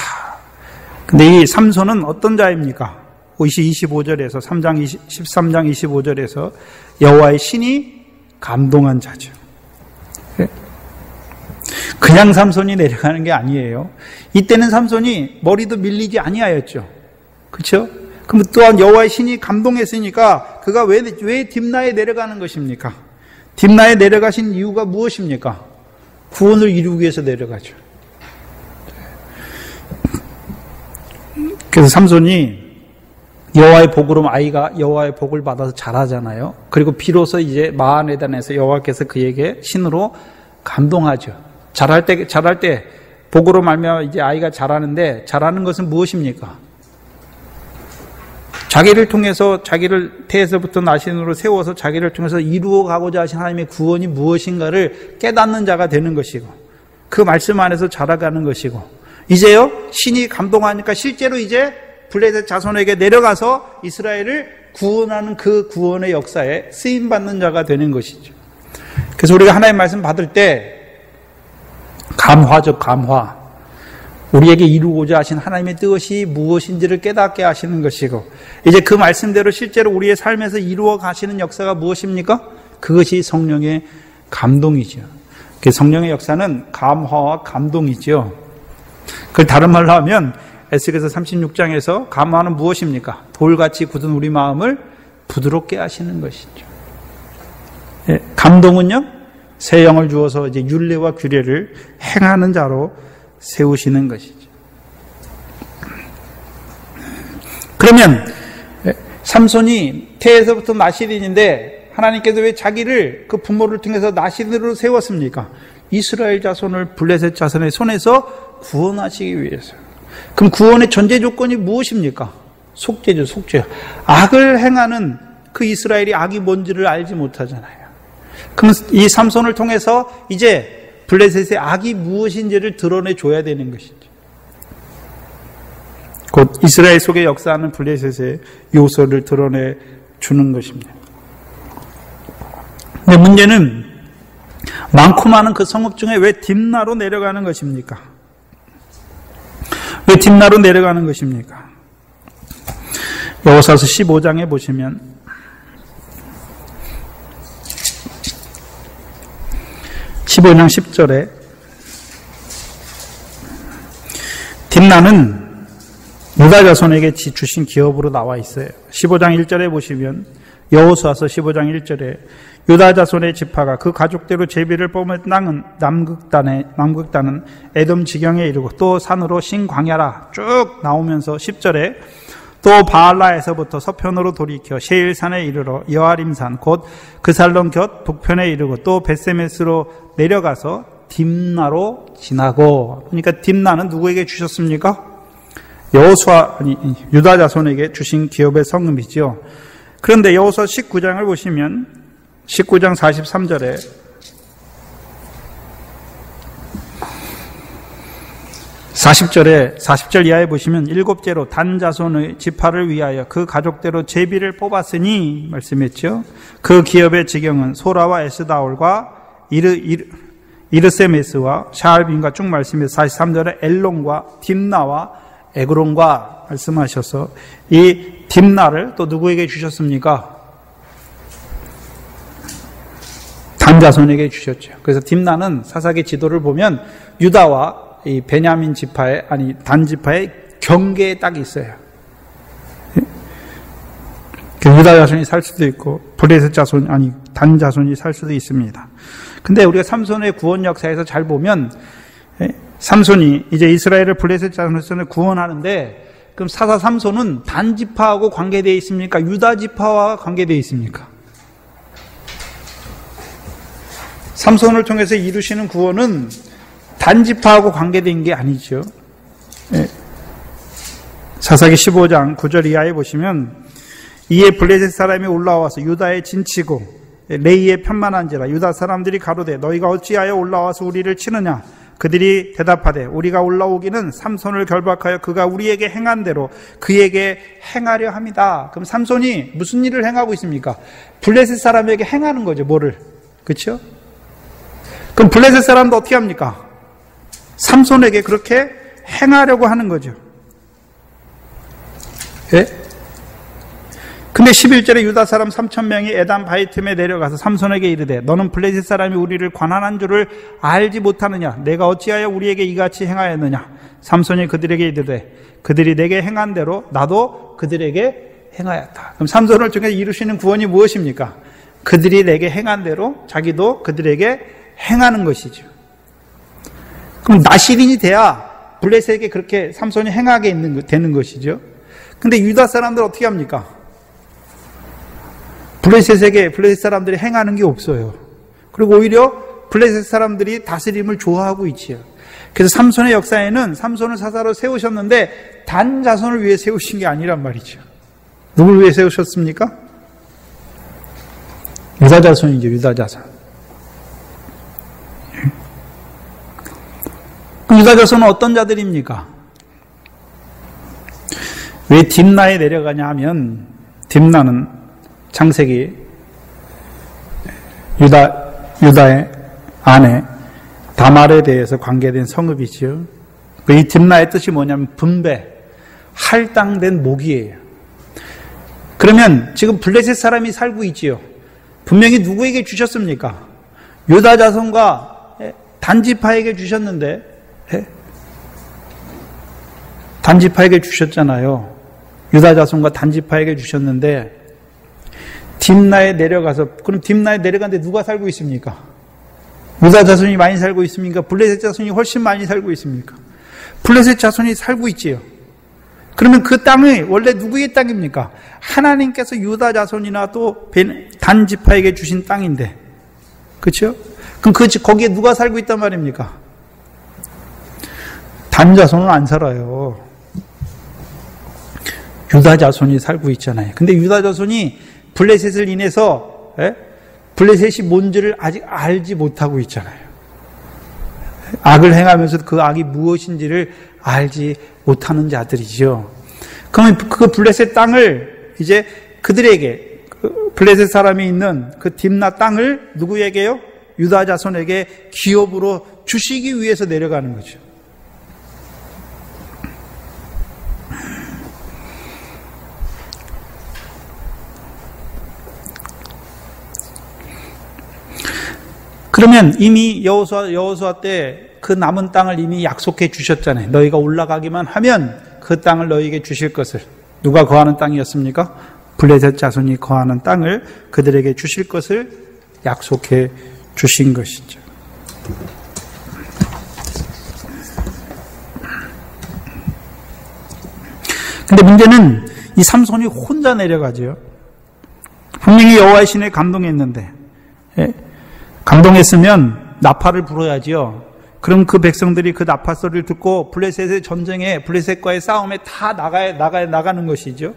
근데 이 삼손은 어떤 자입니까? 25절에서 13장 25절에서 여호와의 신이 감동한 자죠. 그냥 삼손이 내려가는 게 아니에요. 이때는 삼손이 머리도 밀리지 아니하였죠. 그렇죠? 그럼 또한 여호와의 신이 감동했으니까 그가 왜 딥나에 내려가는 것입니까? 딥나에 내려가신 이유가 무엇입니까? 구원을 이루기 위해서 내려가죠. 그래서 삼손이 여호와의 복으로 아이가 여호와의 복을 받아서 자라잖아요. 그리고 비로소 이제 마하네단에서 여호와께서 그에게 신으로 감동하죠. 자랄 때 복으로 말미암아 이제 아이가 자라는데, 자라는 것은 무엇입니까? 자기를 통해서, 자기를 태에서부터 나신으로 세워서 자기를 통해서 이루어가고자 하신 하나님의 구원이 무엇인가를 깨닫는 자가 되는 것이고, 그 말씀 안에서 자라가는 것이고, 이제요 신이 감동하니까 실제로 이제 블레셋 자손에게 내려가서 이스라엘을 구원하는 그 구원의 역사에 쓰임받는 자가 되는 것이죠. 그래서 우리가 하나님의 말씀 받을 때 감화적 감화, 우리에게 이루고자 하신 하나님의 뜻이 무엇인지를 깨닫게 하시는 것이고, 이제 그 말씀대로 실제로 우리의 삶에서 이루어 가시는 역사가 무엇입니까? 그것이 성령의 감동이죠. 성령의 역사는 감화와 감동이죠. 그걸 다른 말로 하면 에스겔서 36장에서 감화는 무엇입니까? 돌같이 굳은 우리 마음을 부드럽게 하시는 것이죠. 감동은요, 새 영을 주어서 이제 율례와 규례를 행하는 자로 세우시는 것이죠. 그러면 삼손이 태에서부터 나실인인데 하나님께서 왜 자기를 그 부모를 통해서 나실으로 세웠습니까? 이스라엘 자손을 블레셋 자손의 손에서 구원하시기 위해서. 그럼 구원의 전제 조건이 무엇입니까? 속죄죠, 속죄. 악을 행하는 그 이스라엘이 악이 뭔지를 알지 못하잖아요. 그럼 이 삼손을 통해서 이제 블레셋의 악이 무엇인지를 드러내줘야 되는 것이죠. 곧 이스라엘 속에 역사하는 블레셋의 요소를 드러내주는 것입니다. 근데 문제는 많고 많은 그 성읍 중에 왜 딥나로 내려가는 것입니까? 왜 딥나로 내려가는 것입니까? 여호수아서 15장에 보시면 15장 10절에 딥나는 유다 자손에게 주신 기업으로 나와 있어요. 15장 1절에 보시면 여호수아서 15장 1절에 유다 자손의 지파가 그 가족대로 제비를 뽑은 땅은 남극단은 에돔 지경에 이르고 또 산으로 신광야라 쭉 나오면서 10절에 또 바알라에서부터 서편으로 돌이켜 셰일산에 이르러 여아림산 곧 그살론 곁 북편에 이르고 또 벳세메스로 내려가서 딥나로 지나고. 그러니까 딥나는 누구에게 주셨습니까? 유다 자손에게 주신 기업의 성읍이죠. 그런데 여호수아 19장을 보시면 19장 43절에 (40절에) 40절 이하에 보시면 일곱째로 단 자손의 지파를 위하여 그 가족대로 제비를 뽑았으니 말씀했죠. 그 기업의 지경은 소라와 에스다올과 이르세메스와 샤알빈과 쭉 말씀해서 43절에 엘론과 딥나와 에그론과 말씀하셔서 이 딥나를 또 누구에게 주셨습니까? 단 자손에게 주셨죠. 그래서 딥나는 사사기 지도를 보면 유다와 이 베냐민 지파의 단 지파의 경계에 딱 있어요. 유다 자손이 살 수도 있고 블레셋 자손 단 자손이 살 수도 있습니다. 근데 우리가 삼손의 구원 역사에서 잘 보면 삼손이 이제 이스라엘을 블레셋 자손을 구원하는데 그럼 사사 삼손은 단 지파하고 관계되어 있습니까? 유다 지파와 관계되어 있습니까? 삼손을 통해서 이루시는 구원은 단 지파하고 관계된 게 아니죠. 네. 사사기 15장 9절 이하에 보시면 이에 블레셋 사람이 올라와서 유다에 진치고 레이에 편만한지라 유다 사람들이 가로되 너희가 어찌하여 올라와서 우리를 치느냐 그들이 대답하되 우리가 올라오기는 삼손을 결박하여 그가 우리에게 행한 대로 그에게 행하려 함이다. 그럼 삼손이 무슨 일을 행하고 있습니까? 블레셋 사람에게 행하는 거죠. 뭐를? 그렇죠? 그럼 블레셋 사람도 어떻게 합니까? 삼손에게 그렇게 행하려고 하는 거죠. 예? 근데 11절에 유다 사람 3,000명이 에단 바이틈에 내려가서 삼손에게 이르되 너는 블레셋 사람이 우리를 관한한 줄을 알지 못하느냐? 내가 어찌하여 우리에게 이같이 행하였느냐? 삼손이 그들에게 이르되 그들이 내게 행한 대로 나도 그들에게 행하였다. 그럼 삼손을 통해 이루시는 구원이 무엇입니까? 그들이 내게 행한 대로 자기도 그들에게 행하는 것이죠. 그럼 나시린이 돼야 블레셋에게 그렇게 삼손이 행하게 되는 것이죠. 근데 유다 사람들 어떻게 합니까? 블레셋 사람들이 행하는 게 없어요. 그리고 오히려 블레셋 사람들이 다스림을 좋아하고 있지요. 그래서 삼손의 역사에는 삼손을 사사로 세우셨는데 단 자손을 위해 세우신 게 아니란 말이죠. 누굴 위해 세우셨습니까? 유다 자손이죠. 유다 자손. 유다 자손은 어떤 자들입니까? 왜 딥나에 내려가냐 하면 딥나는 창세기 유다의 아내 다말에 대해서 관계된 성읍이지요. 이 딥나의 뜻이 뭐냐면 분배, 할당된 목이에요. 그러면 지금 블레셋 사람이 살고 있지요. 분명히 누구에게 주셨습니까? 유다 자손과 단지파에게 주셨는데 단지파에게 주셨잖아요. 유다 자손과 단지파에게 주셨는데 딥나에 내려가서 그럼 딥나에 내려갔는데 누가 살고 있습니까? 유다 자손이 많이 살고 있습니까? 블레셋 자손이 훨씬 많이 살고 있습니까? 블레셋 자손이 살고 있지요. 그러면 그 땅이 원래 누구의 땅입니까? 하나님께서 유다 자손이나 또 단지파에게 주신 땅인데, 그렇죠? 그럼 거기에 누가 살고 있단 말입니까? 단 자손은 안 살아요. 유다 자손이 살고 있잖아요. 근데 유다 자손이 블레셋을 인해서 블레셋이 뭔지를 아직 알지 못하고 있잖아요. 악을 행하면서 그 악이 무엇인지를 알지 못하는 자들이죠. 그러면 그 블레셋 땅을 이제 그들에게 블레셋 사람이 있는 그 딥나 땅을 누구에게요? 유다 자손에게 기업으로 주시기 위해서 내려가는 거죠. 그러면 이미 여호수아 때 그 남은 땅을 이미 약속해 주셨잖아요. 너희가 올라가기만 하면 그 땅을 너희에게 주실 것을. 누가 거하는 땅이었습니까? 블레셋 자손이 거하는 땅을 그들에게 주실 것을 약속해 주신 것이죠. 근데 문제는 이 삼손이 혼자 내려가죠. 분명히 여호와의 신에 감동했는데, 감동했으면 나팔을 불어야지요. 그럼 그 백성들이 그 나팔 소리를 듣고 블레셋의 전쟁에, 블레셋과의 싸움에 다 나가는 것이죠.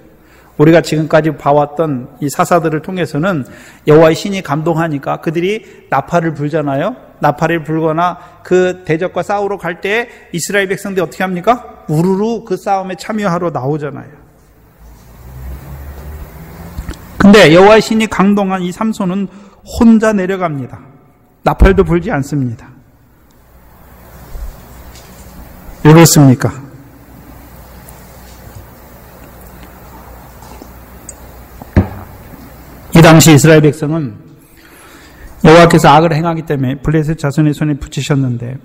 우리가 지금까지 봐왔던 이 사사들을 통해서는 여호와의 신이 감동하니까 그들이 나팔을 불잖아요. 나팔을 불거나 그 대적과 싸우러 갈 때 이스라엘 백성들이 어떻게 합니까? 우르르 그 싸움에 참여하러 나오잖아요. 근데 여호와의 신이 감동한 이 삼손은 혼자 내려갑니다. 나팔도 불지 않습니다. 왜 그렇습니까? 이 당시 이스라엘 백성은 여호와께서 악을 행하기 때문에 블레셋 자손의 손에 붙이셨는데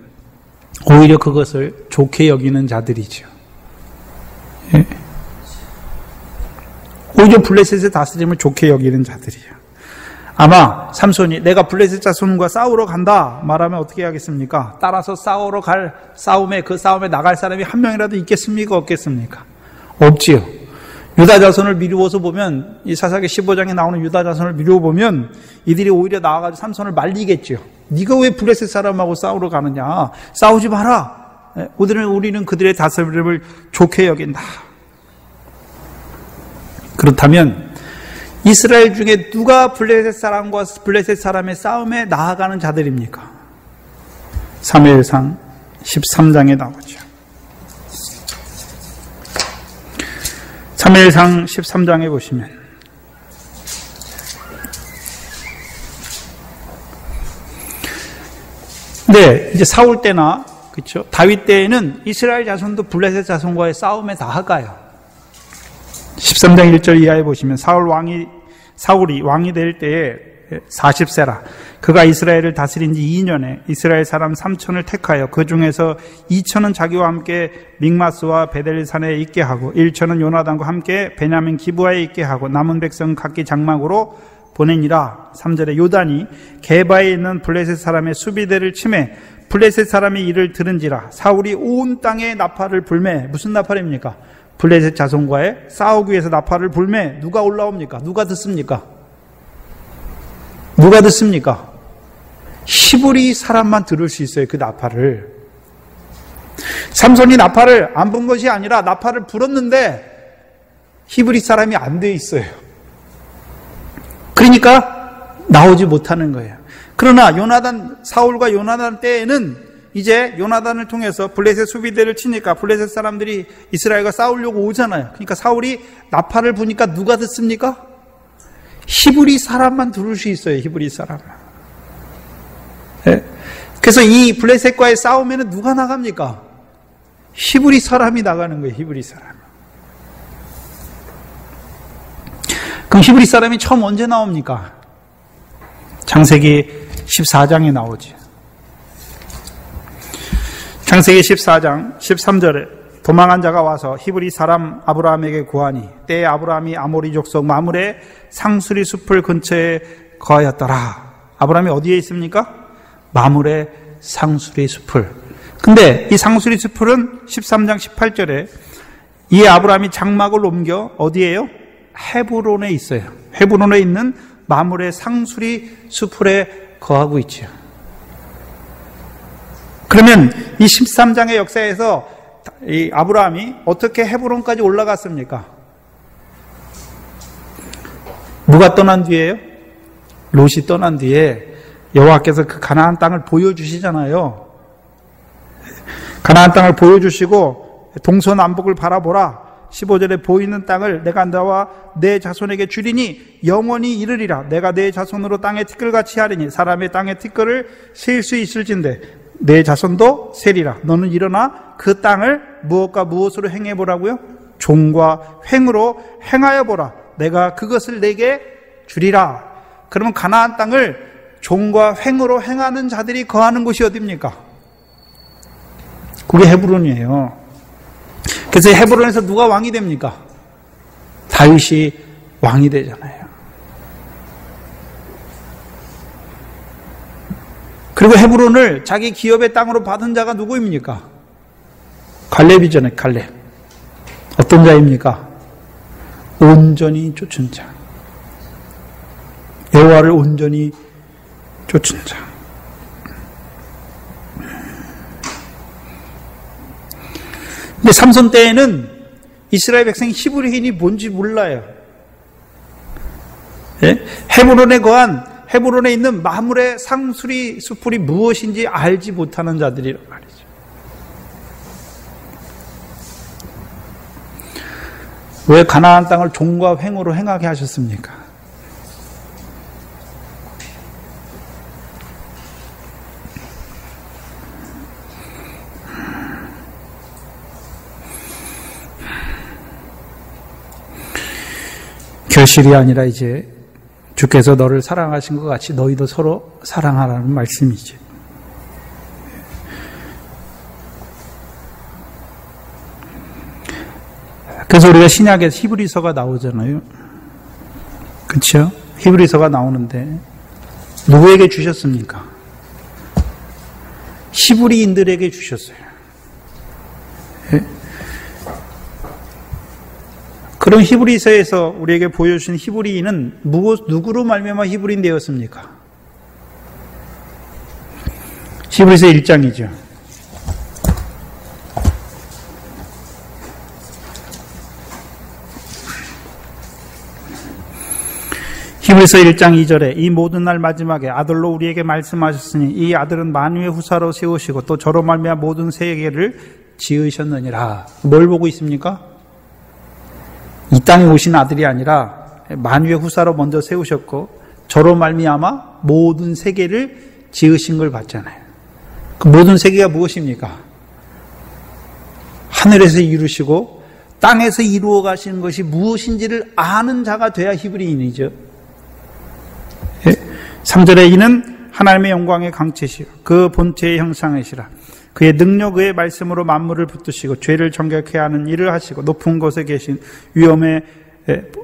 오히려 그것을 좋게 여기는 자들이죠. 오히려 블레셋의 다스림을 좋게 여기는 자들이에요. 아마 삼손이 내가 블레셋 자손과 싸우러 간다 말하면 어떻게 하겠습니까? 따라서 싸우러 갈 싸움에, 그 싸움에 나갈 사람이 한 명이라도 있겠습니까? 없겠습니까? 없지요. 유다 자손을 미루어서 보면, 이 사사기 15장에 나오는 유다 자손을 미루어 보면 이들이 오히려 나와가지고 삼손을 말리겠죠. 네가 왜 블레셋 사람하고 싸우러 가느냐? 싸우지 마라. 우리는 그들의 다스림을 좋게 여긴다. 그렇다면 이스라엘 중에 누가 블레셋 사람과 블레셋 사람의 싸움에 나아가는 자들입니까? 사무엘상 13장에 나오죠. 사무엘상 13장에 보시면 네, 이제 사울 때나 그렇죠? 다윗 때에는 이스라엘 자손도 블레셋 자손과의 싸움에 나아가요. 13장 1절 이하에 보시면 사울이 왕이 될 때에 40세라. 그가 이스라엘을 다스린 지 2년에 이스라엘 사람 3천을 택하여 그 중에서 2천은 자기와 함께 믹마스와 베델산에 있게 하고 1천은 요나단과 함께 베냐민 기브아에 있게 하고 남은 백성 각기 장막으로 보내니라. 3절에 요단이 게바에 있는 블레셋 사람의 수비대를 치매 블레셋 사람이 이를 들은지라. 사울이 온 땅에 나팔을 불매. 무슨 나팔입니까? 블레셋 자손과의 싸우기 위해서 나팔을 불매. 누가 올라옵니까? 누가 듣습니까? 누가 듣습니까? 히브리 사람만 들을 수 있어요. 그 나팔을. 삼손이 나팔을 안 분 것이 아니라 나팔을 불었는데 히브리 사람이 안 돼 있어요. 그러니까 나오지 못하는 거예요. 그러나 사울과 요나단 때에는 이제 요나단을 통해서 블레셋 수비대를 치니까 블레셋 사람들이 이스라엘과 싸우려고 오잖아요. 그러니까 사울이 나팔을 부니까 누가 듣습니까? 히브리 사람만 들을 수 있어요. 히브리 사람. 네. 그래서 이 블레셋과의 싸움에는 누가 나갑니까? 히브리 사람이 나가는 거예요. 히브리 사람. 그럼 히브리 사람이 처음 언제 나옵니까? 창세기 14장에 나오죠. 창세기 14장 13절에 도망한 자가 와서 히브리 사람 아브라함에게 구하니 때에 아브라함이 아모리 족속 마므레 상수리 숲을 근처에 거하였더라. 아브라함이 어디에 있습니까? 마므레 상수리 숲을. 근데 이 상수리 숲은 13장 18절에 이 아브라함이 장막을 옮겨 어디에요? 헤브론에 있어요. 헤브론에 있는 마므레 상수리 숲에 거하고 있죠. 그러면 이 13장의 역사에서 이 아브라함이 어떻게 헤브론까지 올라갔습니까? 누가 떠난 뒤에요? 롯이 떠난 뒤에 여호와께서 그 가나안 땅을 보여주시잖아요. 가나안 땅을 보여주시고 동서남북을 바라보라. 15절에 보이는 땅을 내가 너와 내 자손에게 주리니 영원히 이르리라. 내가 내 자손으로 땅에 티끌같이 하리니 사람의 땅에 티끌을 세일 수 있을진데 내 자손도 세리라. 너는 일어나 그 땅을 무엇과 무엇으로 행해보라고요? 종과 횡으로 행하여 보라. 내가 그것을 내게 주리라. 그러면 가나안 땅을 종과 횡으로 행하는 자들이 거하는 곳이 어디입니까? 그게 헤브론이에요. 그래서 헤브론에서 누가 왕이 됩니까? 다윗이 왕이 되잖아요. 그리고 헤브론을 자기 기업의 땅으로 받은 자가 누구입니까? 갈렙이잖아요. 갈렙. 어떤 자입니까? 온전히 쫓은 자. 여호와를 온전히 쫓은 자. 근데 삼손 때에는 이스라엘 백성이 히브리인이 뭔지 몰라요. 예? 헤브론에 있는 마므레 상수리 숲이 무엇인지 알지 못하는 자들이란 말이죠. 왜 가나안 땅을 종과 횡으로 행하게 하셨습니까? 결실이 아니라 이제 주께서 너를 사랑하신 것 같이 너희도 서로 사랑하라는 말씀이죠. 그래서 우리가 신약에서 히브리서가 나오잖아요. 그렇죠? 히브리서가 나오는데 누구에게 주셨습니까? 히브리인들에게 주셨어요. 그런 히브리서에서 우리에게 보여주신 히브리인은 누구로 말미암아 히브리인 되었습니까? 히브리서 1장이죠. 히브리서 1장 2절에 이 모든 날 마지막에 아들로 우리에게 말씀하셨으니 이 아들은 만유의 후사로 세우시고 또 저로 말미암아 모든 세계를 지으셨느니라. 뭘 보고 있습니까? 이 땅에 오신 아들이 아니라 만유의 후사로 먼저 세우셨고 저로 말미암아 모든 세계를 지으신 걸 봤잖아요. 그 모든 세계가 무엇입니까? 하늘에서 이루시고 땅에서 이루어 가시는 것이 무엇인지를 아는 자가 돼야 히브리인이죠. 3절에 이는 하나님의 영광의 강체시요 그 본체의 형상이시라. 그의 능력 그의 말씀으로 만물을 붙드시고 죄를 정결케 하는 일을 하시고 높은 곳에 계신 위엄의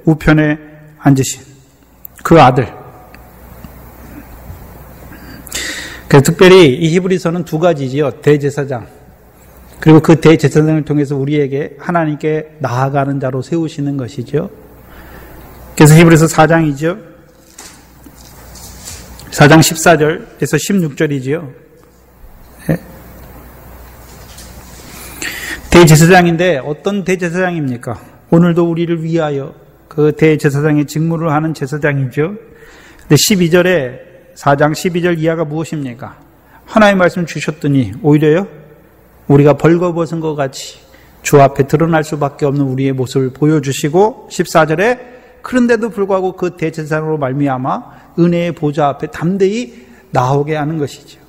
우편에 앉으신 그 아들. 그래서 특별히 이 히브리서는 두 가지지요. 대제사장 그리고 그 대제사장을 통해서 우리에게 하나님께 나아가는 자로 세우시는 것이죠. 그래서 히브리서 4장이죠. 4장 14절에서 16절이지요. 대제사장인데 어떤 대제사장입니까? 오늘도 우리를 위하여 그 대제사장의 직무를 하는 제사장이죠. 근데 12절에 4장 12절 이하가 무엇입니까? 하나님의 말씀 주셨더니 오히려요 우리가 벌거벗은 것 같이 주 앞에 드러날 수밖에 없는 우리의 모습을 보여주시고 14절에 그런데도 불구하고 그 대제사장으로 말미암아 은혜의 보좌 앞에 담대히 나오게 하는 것이죠.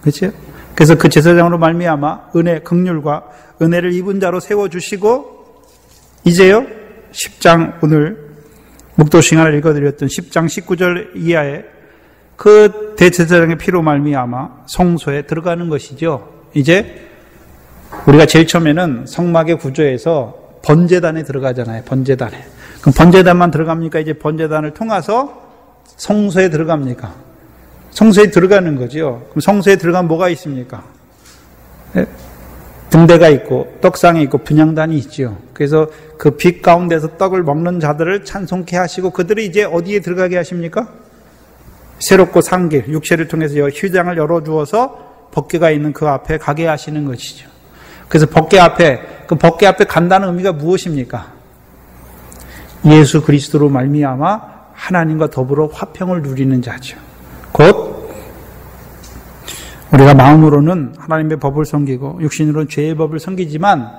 그렇죠? 그래서 그 제사장으로 말미암아 은혜, 긍휼과 은혜를 입은 자로 세워주시고 이제요 10장 오늘 묵도 시간을 읽어드렸던 10장 19절 이하에 그 대제사장의 피로 말미암아 성소에 들어가는 것이죠. 이제 우리가 제일 처음에는 성막의 구조에서 번제단에 들어가잖아요. 번제단에. 그럼 번제단만 들어갑니까? 이제 번제단을 통해서 성소에 들어갑니까? 성소에 들어가는 거죠. 그럼 성소에 들어가면 뭐가 있습니까? 등대가 있고 떡상이 있고 분향단이 있죠. 그래서 그 빛 가운데서 떡을 먹는 자들을 찬송케 하시고 그들이 이제 어디에 들어가게 하십니까? 새롭고 산 길, 육체를 통해서 휴장을 열어주어서 법궤가 있는 그 앞에 가게 하시는 것이죠. 그래서 법궤 앞에 간다는 의미가 무엇입니까? 예수 그리스도로 말미암아 하나님과 더불어 화평을 누리는 자죠. 곧 우리가 마음으로는 하나님의 법을 섬기고 육신으로는 죄의 법을 섬기지만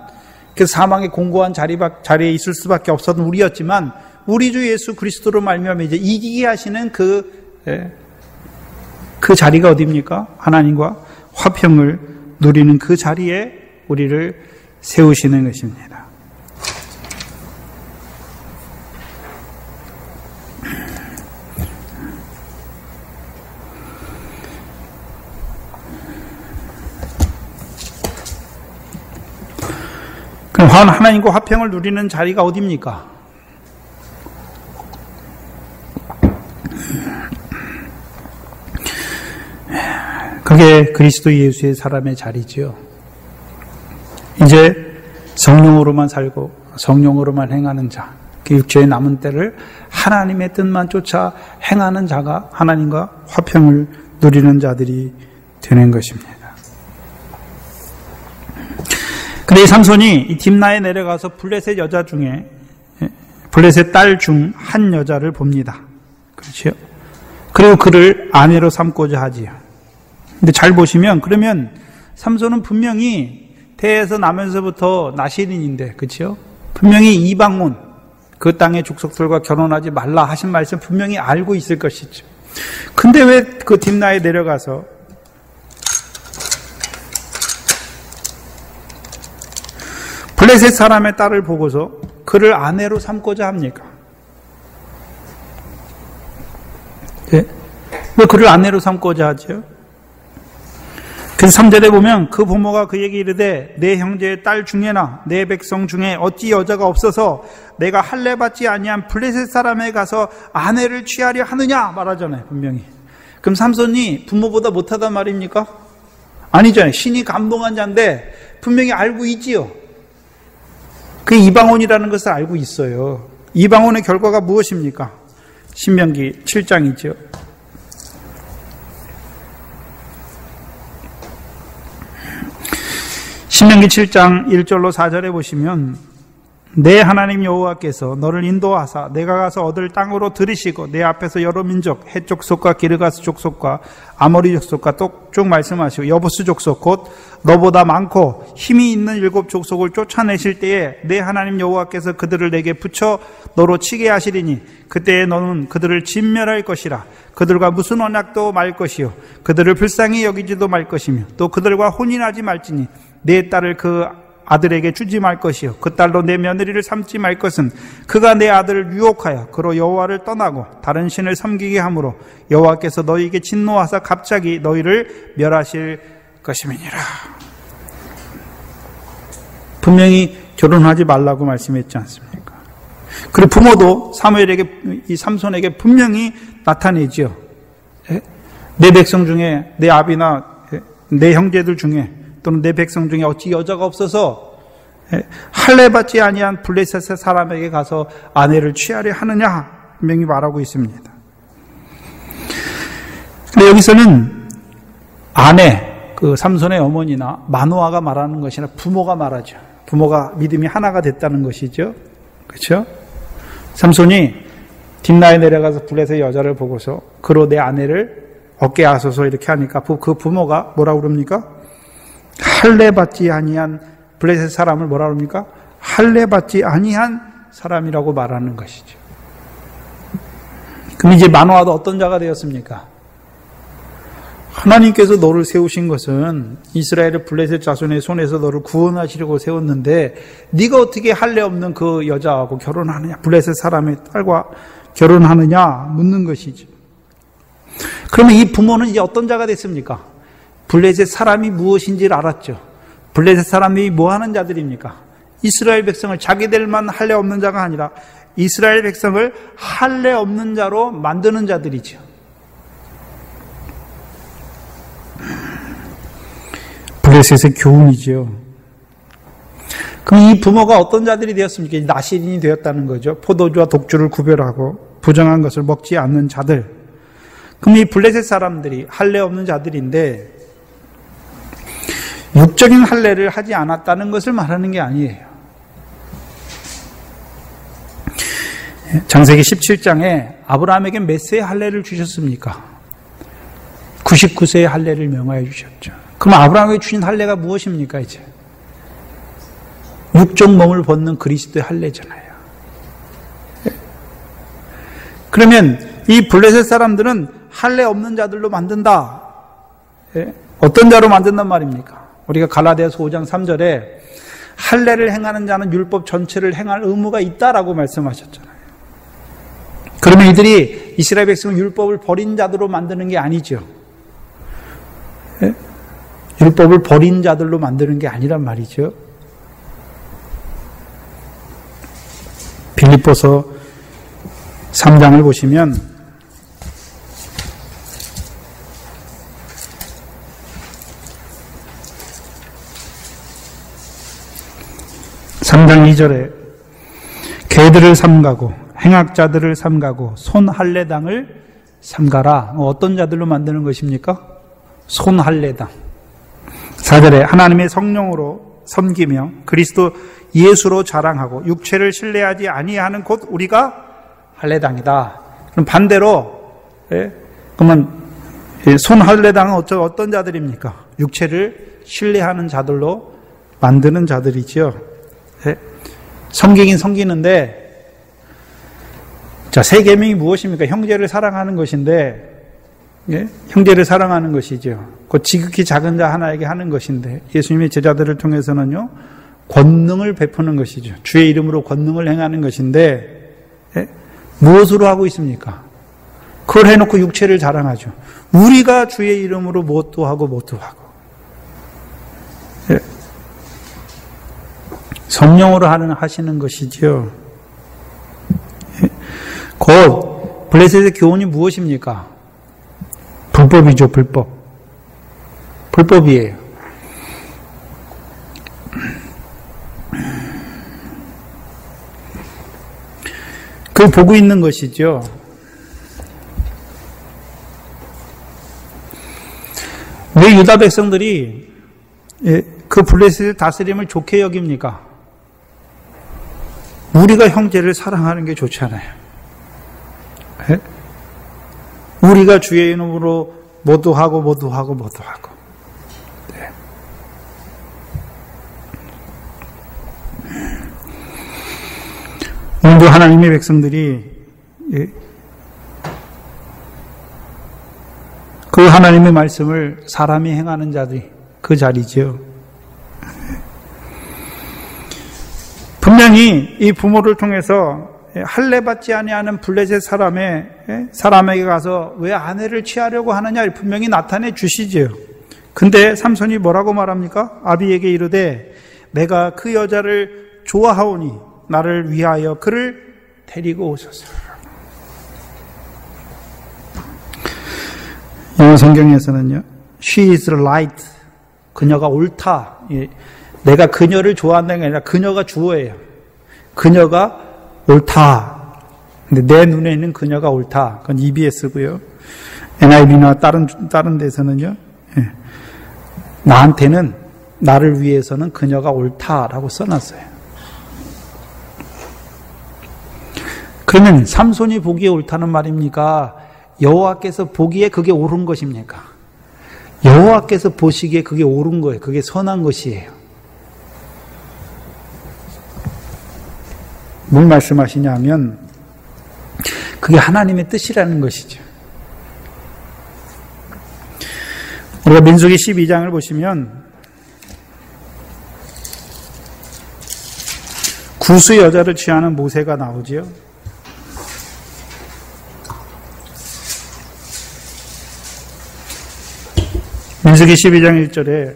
그래서 사망의 공고한 자리에 있을 수밖에 없었던 우리였지만 우리 주 예수 그리스도로 말미암아 이제 이기게 하시는 그 자리가 어디입니까? 하나님과 화평을 누리는 그 자리에 우리를 세우시는 것입니다. 그럼 하나님과 화평을 누리는 자리가 어디입니까? 그게 그리스도 예수의 사람의 자리지요. 이제 성령으로만 살고 성령으로만 행하는 자, 그 육체의 남은 때를 하나님의 뜻만 쫓아 행하는 자가 하나님과 화평을 누리는 자들이 되는 것입니다. 근데 이 삼손이 이 딥나에 내려가서 블레셋 여자 중에 블레셋 딸 중 한 여자를 봅니다. 그렇죠? 그리고 그를 아내로 삼고자 하지요. 근데 잘 보시면 그러면 삼손은 분명히 태에서 나면서부터 나시린인데, 그렇죠? 분명히 이방온 그 땅의 족속들과 결혼하지 말라 하신 말씀 분명히 알고 있을 것이죠. 근데 왜 그 딥나에 내려가서 블레셋 사람의 딸을 보고서 그를 아내로 삼고자 합니까? 네? 왜 그를 아내로 삼고자 하죠? 그래서 3절에 보면 그 부모가 그에게 이르되 내 형제의 딸 중에나 내 백성 중에 어찌 여자가 없어서 내가 할례 받지 아니한 블레셋 사람에 가서 아내를 취하려 하느냐 말하잖아요. 분명히. 그럼 삼손이 부모보다 못하단 말입니까? 아니잖아요. 신이 감동한 자인데 분명히 알고 있지요. 그 이방원이라는 것을 알고 있어요. 이방원의 결과가 무엇입니까? 신명기 7장이죠. 신명기 7장 1절로 4절에 보시면 내 하나님 여호와께서 너를 인도하사 내가 가서 얻을 땅으로 들이시고 내 앞에서 여러 민족 헷 족속과 기르가스 족속과 아모리 족속과 쭉 말씀하시고 여부스 족속 곧 너보다 많고 힘이 있는 7 족속을 쫓아내실 때에 내 하나님 여호와께서 그들을 내게 붙여 너로 치게 하시리니 그때에 너는 그들을 진멸할 것이라. 그들과 무슨 언약도 말 것이요 그들을 불쌍히 여기지도 말 것이며 또 그들과 혼인하지 말지니 내 딸을 그 아들에게 주지 말 것이요 그 딸로 내 며느리를 삼지 말 것은 그가 내 아들을 유혹하여 그로 여호와를 떠나고 다른 신을 섬기게 하므로 여호와께서 너희에게 진노하사 갑자기 너희를 멸하실 것임이니라. 분명히 결혼하지 말라고 말씀했지 않습니까? 그리고 부모도 이 삼손에게 분명히 나타내죠. 내 백성 중에 내 아비나 내 형제들 중에 또는 내 백성 중에 어찌 여자가 없어서 할례받지 아니한 블레셋의 사람에게 가서 아내를 취하려 하느냐 분명히 말하고 있습니다. 근데 여기서는 아내, 그 삼손의 어머니나 마노아가 말하는 것이 아니라 부모가 말하죠. 부모가 믿음이 하나가 됐다는 것이죠. 그렇죠? 삼손이 딥나에 내려가서 블레셋의 여자를 보고서 그로 내 아내를 얻게 하소서 이렇게 하니까 그 부모가 뭐라고 그럽니까? 할례받지 아니한 블레셋 사람을 뭐라 그럽니까? 할례받지 아니한 사람이라고 말하는 것이죠. 그럼 이제 마노아도 어떤 자가 되었습니까? 하나님께서 너를 세우신 것은 이스라엘의 블레셋 자손의 손에서 너를 구원하시려고 세웠는데 네가 어떻게 할례 없는 그 여자하고 결혼하느냐? 블레셋 사람의 딸과 결혼하느냐? 묻는 것이죠. 그러면 이 부모는 이제 어떤 자가 됐습니까? 블레셋 사람이 무엇인지를 알았죠. 블레셋 사람이 뭐하는 자들입니까? 이스라엘 백성을 자기들만 할례 없는 자가 아니라 이스라엘 백성을 할례 없는 자로 만드는 자들이죠. 블레셋의 교훈이죠. 그럼 이 부모가 어떤 자들이 되었습니까? 나실인이 되었다는 거죠. 포도주와 독주를 구별하고 부정한 것을 먹지 않는 자들. 그럼 이 블레셋 사람들이 할례 없는 자들인데 육적인 할례를 하지 않았다는 것을 말하는 게 아니에요. 창세기 17장에 아브라함에게 몇 세의 할례를 주셨습니까? 99세의 할례를 명하여 주셨죠. 그럼 아브라함에게 주신 할례가 무엇입니까? 이제 육적 몸을 벗는 그리스도의 할례잖아요. 그러면 이 블레셋 사람들은 할례 없는 자들로 만든다. 어떤 자로 만든단 말입니까? 우리가 갈라디아서 5장 3절에 할례를 행하는 자는 율법 전체를 행할 의무가 있다라고 말씀하셨잖아요. 그러면 이들이 이스라엘 백성을 율법을 버린 자들로 만드는 게 아니죠. 율법을 버린 자들로 만드는 게 아니란 말이죠. 빌립보서 3장을 보시면 3장 2절에 개들을 삼가고 행악자들을 삼가고 손할례당을 삼가라. 어떤 자들로 만드는 것입니까? 손할례당. 4절에 하나님의 성령으로 섬기며 그리스도 예수로 자랑하고 육체를 신뢰하지 아니하는 곧 우리가 할례당이다. 그럼 반대로 그러면 손할례당은 어떤 자들입니까? 육체를 신뢰하는 자들로 만드는 자들이죠. 섬기긴 섬기는데 자, 세 계명이 무엇입니까? 형제를 사랑하는 것인데 형제를 사랑하는 것이죠. 그 지극히 작은 자 하나에게 하는 것인데 예수님의 제자들을 통해서는요 권능을 베푸는 것이죠. 주의 이름으로 권능을 행하는 것인데 무엇으로 하고 있습니까? 그걸 해놓고 육체를 자랑하죠. 우리가 주의 이름으로 무엇도 하고 무엇도 하고 성령으로 하시는 것이지요. 곧 블레셋의 교훈이 무엇입니까? 불법이죠. 불법이에요. 그걸 보고 있는 것이죠. 왜 유다 백성들이 그 블레셋의 다스림을 좋게 여깁니까? 우리가 형제를 사랑하는 게 좋잖아요. 우리가 주의 이름으로 뭐도 하고. 네. 오늘도 하나님의 백성들이 그 하나님의 말씀을 사람이 행하는 자들이 그 자리죠. 분명히 이 부모를 통해서 할례받지 아니하는 블레셋 사람에게 가서 왜 아내를 취하려고 하느냐 분명히 나타내 주시지요. 근데 삼손이 뭐라고 말합니까? 아비에게 이르되 내가 그 여자를 좋아하오니 나를 위하여 그를 데리고 오소서. 영어 성경에서는요, she is right. 그녀가 옳다. 내가 그녀를 좋아한다는 게 아니라 그녀가 주어예요. 그녀가 옳다. 근데 내 눈에는 그녀가 옳다. 그건 EBS고요. NIV나 다른 데서는요, 나한테는, 나를 위해서는 그녀가 옳다라고 써놨어요. 그러면 삼손이 보기에 옳다는 말입니까? 여호와께서 보기에 그게 옳은 것입니까? 여호와께서 보시기에 그게 옳은 거예요. 그게 선한 것이에요. 뭘 말씀하시냐면 그게 하나님의 뜻이라는 것이죠. 우리가 민수기 12장을 보시면 구스 여자를 취하는 모세가 나오지요. 민수기 12장 1절에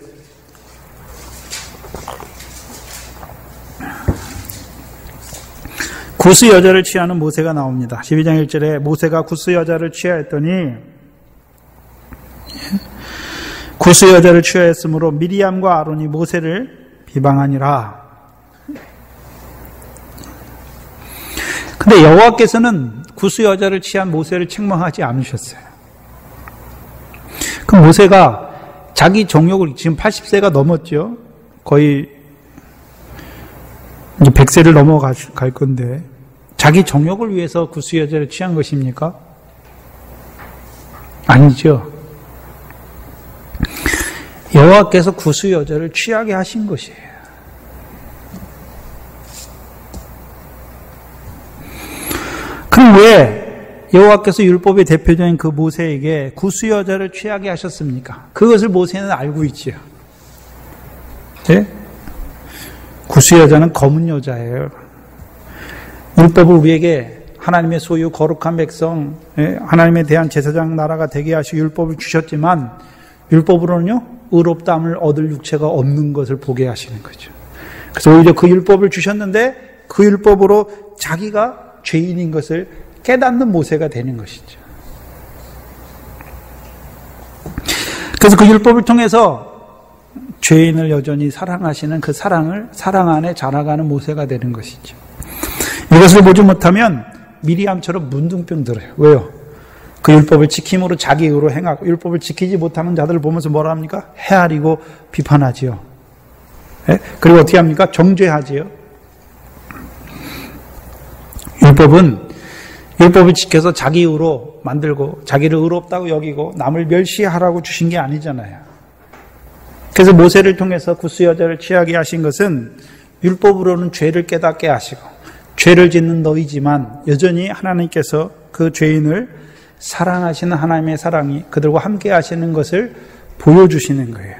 구스 여자를 취하는 모세가 나옵니다. 12장 1절에 모세가 구스 여자를 취하였더니 구스 여자를 취하였으므로 미리암과 아론이 모세를 비방하니라. 근데 여호와께서는 구스 여자를 취한 모세를 책망하지 않으셨어요. 그럼 모세가 자기 정욕을, 지금 80세가 넘었죠. 거의 이제 100세를 넘어갈 건데 자기 정욕을 위해서 구스 여자를 취한 것입니까? 아니죠. 여호와께서 구스 여자를 취하게 하신 것이에요. 그럼 왜 여호와께서 율법의 대표적인 그 모세에게 구스 여자를 취하게 하셨습니까? 그것을 모세는 알고 있지요. 네? 구스 여자는 검은 여자예요. 율법을 우리에게 하나님의 소유 거룩한 백성, 하나님에 대한 제사장 나라가 되게 하시고 율법을 주셨지만 율법으로는요, 의롭다함을 얻을 육체가 없는 것을 보게 하시는 거죠. 그래서 오히려 그 율법을 주셨는데 그 율법으로 자기가 죄인인 것을 깨닫는 모세가 되는 것이죠. 그래서 그 율법을 통해서 죄인을 여전히 사랑하시는 그 사랑 안에 자라가는 모세가 되는 것이죠. 이것을 보지 못하면 미리암처럼 문둥병 들어요. 왜요? 그 율법을 지킴으로 자기 의로 행하고 율법을 지키지 못하는 자들을 보면서 뭐라 합니까? 헤아리고 비판하지요. 네? 그리고 어떻게 합니까? 정죄하지요. 율법을 지켜서 자기 의로 만들고 자기를 의롭다고 여기고 남을 멸시하라고 주신 게 아니잖아요. 그래서 모세를 통해서 구스 여자를 취하게 하신 것은 율법으로는 죄를 깨닫게 하시고 죄를 짓는 너희지만 여전히 하나님께서 그 죄인을 사랑하시는 하나님의 사랑이 그들과 함께 하시는 것을 보여주시는 거예요.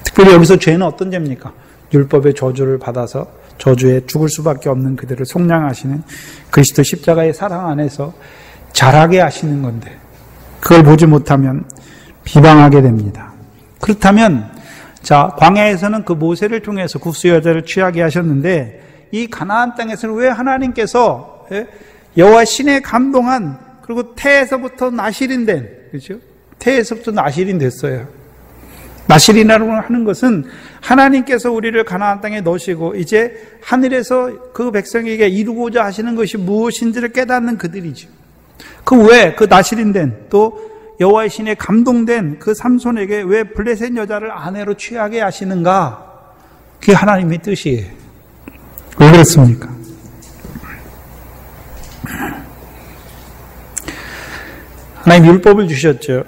특별히 여기서 죄는 어떤 죄입니까? 율법의 저주를 받아서 저주에 죽을 수밖에 없는 그들을 속량하시는 그리스도 십자가의 사랑 안에서 자라게 하시는 건데 그걸 보지 못하면 비방하게 됩니다. 그렇다면 자, 광야에서는 그 모세를 통해서 구스 여자를 취하게 하셨는데 이 가나안 땅에서는 왜 하나님께서 여호와 신에 감동한 그리고 태에서부터 나실인 된 그렇죠? 태에서부터 나실인 됐어요. 나실이라고 하는 것은 하나님께서 우리를 가나안 땅에 넣으시고 이제 하늘에서 그 백성에게 이루고자 하시는 것이 무엇인지를 깨닫는 그들이죠. 그 왜 그 나실인된 또 여호와의 신에 감동된 그 삼손에게 왜 블레셋 여자를 아내로 취하게 하시는가? 그게 하나님의 뜻이에요. 왜 그렇습니까? 하나님 율법을 주셨죠.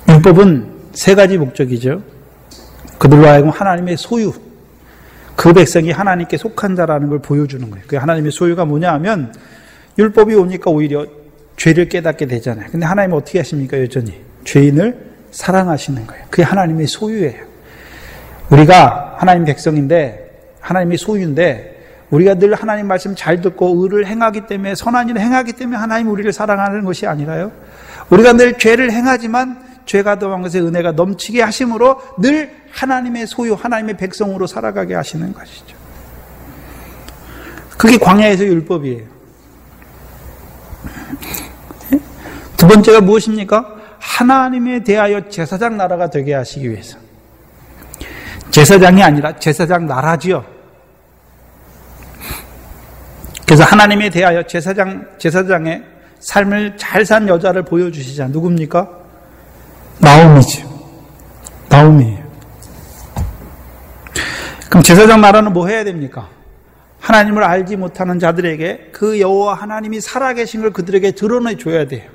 율법은 세 가지 목적이죠. 그들로 하여금 하나님의 소유, 그 백성이 하나님께 속한 자라는 걸 보여주는 거예요. 그 하나님의 소유가 뭐냐 하면 율법이 오니까 오히려 죄를 깨닫게 되잖아요. 근데 하나님은 어떻게 하십니까? 여전히 죄인을 사랑하시는 거예요. 그게 하나님의 소유예요. 우리가 하나님 백성인데 하나님의 소유인데 우리가 늘 하나님 말씀 잘 듣고 의를 행하기 때문에 선한 일을 행하기 때문에 하나님 우리를 사랑하는 것이 아니라요. 우리가 늘 죄를 행하지만 죄가 더한 것에 은혜가 넘치게 하심으로 늘 하나님의 소유, 하나님의 백성으로 살아가게 하시는 것이죠. 그게 광야에서의 율법이에요. 두 번째가 무엇입니까? 하나님에 대하여 제사장 나라가 되게 하시기 위해서. 제사장이 아니라 제사장 나라지요. 그래서 하나님에 대하여 제사장의 삶을 잘 산 여자를 보여주시자. 누굽니까? 나오미죠. 나오미예요. 그럼 제사장 나라는 뭐 해야 됩니까? 하나님을 알지 못하는 자들에게 그 여호와 하나님이 살아계신 걸 그들에게 드러내줘야 돼요.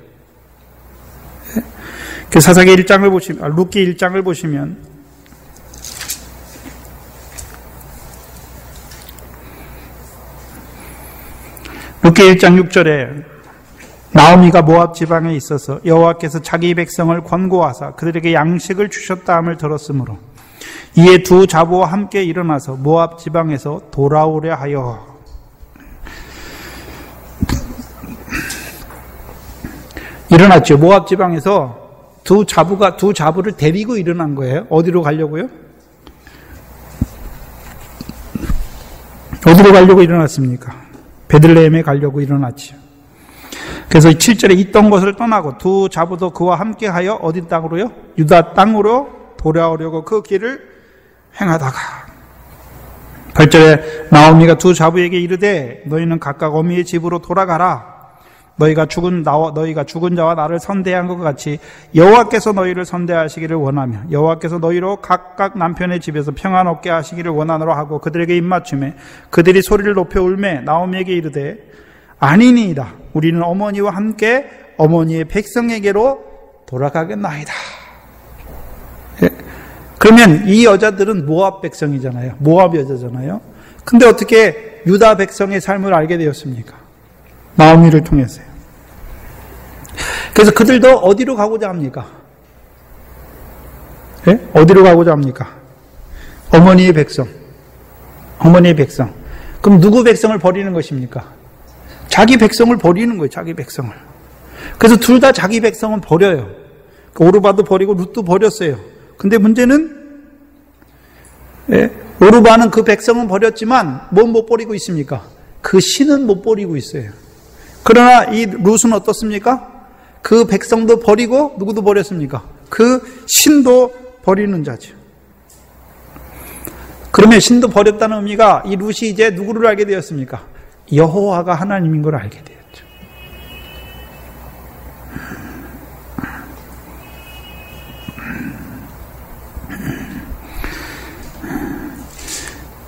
그 사사기 1장을 보시면, 룻기 1장을 보시면 룻기 1장 6절에 나오미가 모압 지방에 있어서 여호와께서 자기 백성을 권고하사 그들에게 양식을 주셨다 함을 들었으므로 이에 두 자부와 함께 일어나서 모압 지방에서 돌아오려 하여. 일어났죠. 모압 지방에서 두 자부를 데리고 일어난 거예요. 어디로 가려고요? 어디로 가려고 일어났습니까? 베들레헴에 가려고 일어났죠. 그래서 7절에 있던 곳을 떠나고 두 자부도 그와 함께하여 어디 땅으로요? 유다 땅으로 돌아오려고 그 길을 행하다가 8절에 나오미가 두 자부에게 이르되 너희는 각각 어미의 집으로 돌아가라. 너희가 죽은 자와 나를 선대한 것 같이 여호와께서 너희를 선대하시기를 원하며 여호와께서 너희로 각각 남편의 집에서 평안 얻게 하시기를 원하노라 하고 그들에게 입맞춤에 그들이 소리를 높여 울매 나오미에게 이르되 아니니이다. 우리는 어머니와 함께 어머니의 백성에게로 돌아가겠나이다. 그러면 이 여자들은 모압 백성이잖아요. 모압 여자잖아요. 근데 어떻게 유다 백성의 삶을 알게 되었습니까? 나오미를 통해서요. 그래서 그들도 어디로 가고자 합니까? 네? 어디로 가고자 합니까? 어머니의 백성. 어머니의 백성. 그럼 누구 백성을 버리는 것입니까? 자기 백성을 버리는 거예요. 자기 백성을. 그래서 둘 다 자기 백성은 버려요. 오르바도 버리고 룻도 버렸어요. 근데 문제는 오르바는 그 백성은 버렸지만 뭘 못 버리고 있습니까? 그 신은 못 버리고 있어요. 그러나 이 룻은 어떻습니까? 그 백성도 버리고 누구도 버렸습니까? 그 신도 버리는 자죠. 그러면 신도 버렸다는 의미가 이 룻이 이제 누구를 알게 되었습니까? 여호와가 하나님인 걸 알게 되었죠.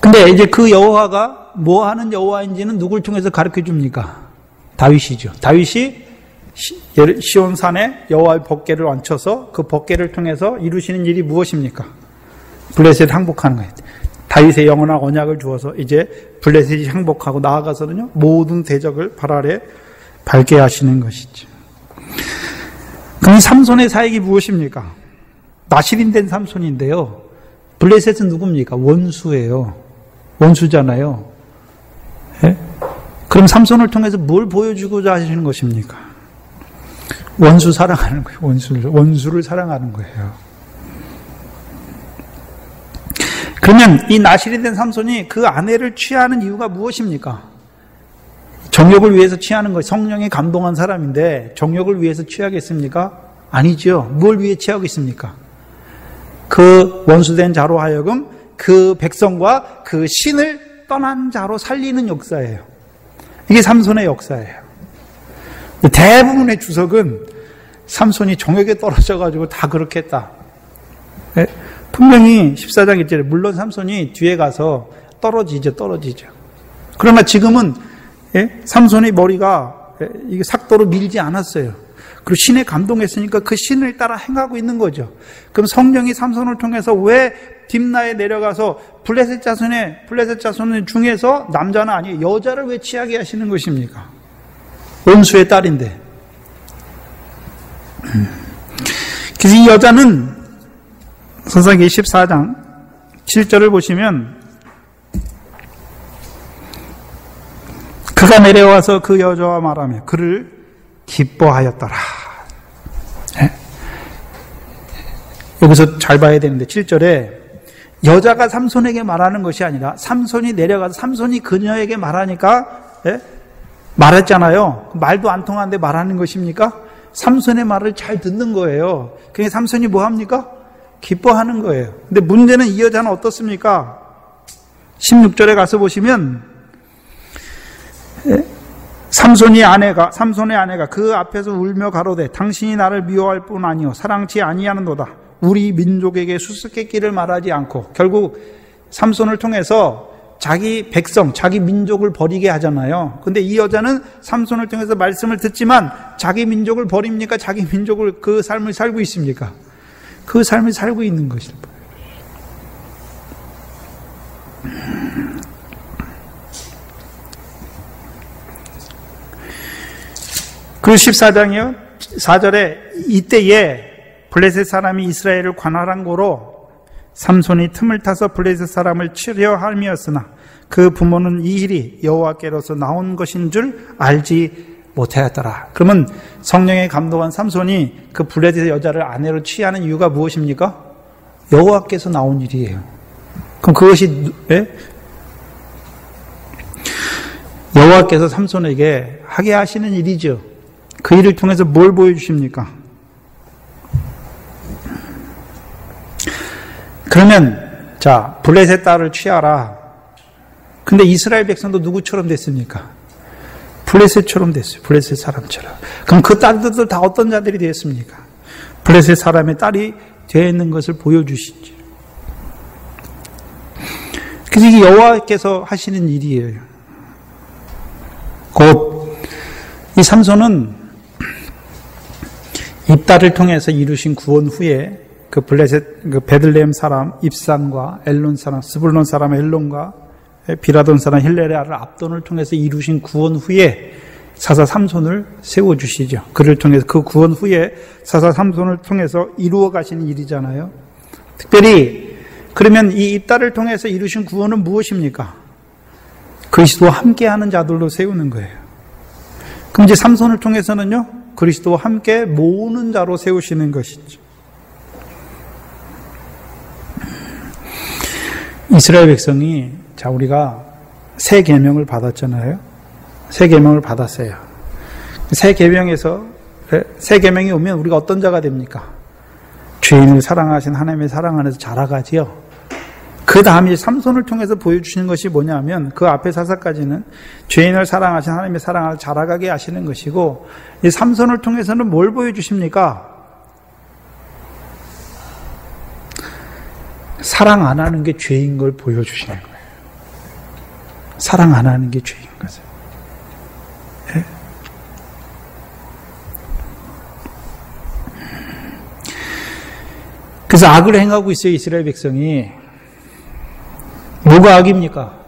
근데 이제 그 여호와가 뭐 하는 여호와인지는 누굴 통해서 가르쳐 줍니까? 다윗이죠. 다윗이 시온산에 여호와의 법궤를 얹혀서 그 법궤를 통해서 이루시는 일이 무엇입니까? 블레셋을 항복하는 거예요. 다윗의 영원한 언약을 주어서 이제 블레셋이 항복하고 나아가서는요 모든 대적을 발 아래 밟게 하시는 것이죠. 그럼 삼손의 사역이 무엇입니까? 나실인된 삼손인데요. 블레셋은 누굽니까? 원수예요. 원수잖아요. 예? 그럼 삼손을 통해서 뭘 보여주고자 하시는 것입니까? 원수 사랑하는 거예요. 원수를 사랑하는 거예요. 그러면 이 나실이 된 삼손이 그 아내를 취하는 이유가 무엇입니까? 정욕을 위해서 취하는 거예요. 성령에 감동한 사람인데 정욕을 위해서 취하겠습니까? 아니죠. 뭘 위해 취하겠습니까? 그 원수된 자로 하여금 그 백성과 그 신을 떠난 자로 살리는 역사예요. 이게 삼손의 역사예요. 대부분의 주석은 삼손이 정욕에 떨어져가지고 다 그렇게 했다. 분명히 14장 1절에 물론 삼손이 뒤에 가서 떨어지죠. 그러나 지금은 삼손의 머리가 이게 삭도로 밀지 않았어요. 그리고 신에 감동했으니까 그 신을 따라 행하고 있는 거죠. 그럼 성령이 삼손을 통해서 왜 딥나에 내려가서 블레셋 자손의 중에서 남자는 아니에요. 여자를 왜 취하게 하시는 것입니까? 원수의 딸인데. 그래서 이 여자는 선사기 14장 7절을 보시면 그가 내려와서 그 여자와 말하며 그를 기뻐하였더라. 여기서 잘 봐야 되는데 7절에 여자가 삼손에게 말하는 것이 아니라 삼손이 내려가서 삼손이 그녀에게 말하니까 말했잖아요. 말도 안 통하는데 말하는 것입니까? 삼손의 말을 잘 듣는 거예요. 그러니까 삼손이 뭐 합니까? 기뻐하는 거예요. 근데 문제는 이 여자는 어떻습니까? 16절에 가서 보시면 삼손의 아내가 그 앞에서 울며 가로되 당신이 나를 미워할 뿐 아니요 사랑치 아니하는도다. 우리 민족에게 수수께끼를 말하지 않고 결국 삼손을 통해서 자기 백성, 자기 민족을 버리게 하잖아요. 근데 이 여자는 삼손을 통해서 말씀을 듣지만 자기 민족을 버립니까? 자기 민족을 그 삶을 살고 있습니까? 그 삶을 살고 있는 것입니다. 그 14장이요. 4절에 이때에 블레셋 사람이 이스라엘을 관할한 고로 삼손이 틈을 타서 블레셋 사람을 치려 함이었으나 그 부모는 이 일이 여호와께로서 나온 것인 줄 알지 못하였더라. 그러면 성령에 감동한 삼손이 그 블레셋 여자를 아내로 취하는 이유가 무엇입니까? 여호와께서 나온 일이에요. 그럼 그것이 여호와께서 삼손에게 하게 하시는 일이죠. 그 일을 통해서 뭘 보여주십니까? 그러면 자 블레셋 딸을 취하라. 근데 이스라엘 백성도 누구처럼 됐습니까? 블레셋처럼 됐어요. 블레셋 사람처럼. 그럼 그 딸들도 다 어떤 자들이 되었습니까? 블레셋 사람의 딸이 되어 있는 것을 보여주시죠. 그래서 이게 여호와께서 하시는 일이에요. 곧 이 삼손은 입다를 통해서 이루신 구원 후에 그 블레셋, 그 베들레헴 사람 입산과 엘론 사람, 스불론 사람 엘론과 비라돈 사람 힐레레아를 압돈을 통해서 이루신 구원 후에 사사 삼손을 세워주시죠. 그를 통해서 그 구원 후에 사사 삼손을 통해서 이루어 가시는 일이잖아요. 특별히 그러면 이 입다를 통해서 이루신 구원은 무엇입니까? 그리스도와 함께하는 자들로 세우는 거예요. 그럼 이제 삼손을 통해서는요, 그리스도와 함께 모으는 자로 세우시는 것이죠. 이스라엘 백성이 자 우리가 새 계명을 받았잖아요. 새 계명을 받았어요. 새 계명에서 새 계명이 오면 우리가 어떤 자가 됩니까? 죄인을 사랑하신 하나님의 사랑 안에서 자라가지요. 그 다음에 삼손을 통해서 보여주시는 것이 뭐냐면 그 앞에 사사까지는 죄인을 사랑하신 하나님의 사랑 안에서 자라가게 하시는 것이고 이 삼손을 통해서는 뭘 보여주십니까? 사랑 안 하는 게 죄인 걸 보여주시는 거예요. 사랑 안 하는 게 죄인 거죠. 네? 그래서 악을 행하고 있어요, 이스라엘 백성이. 뭐가 악입니까?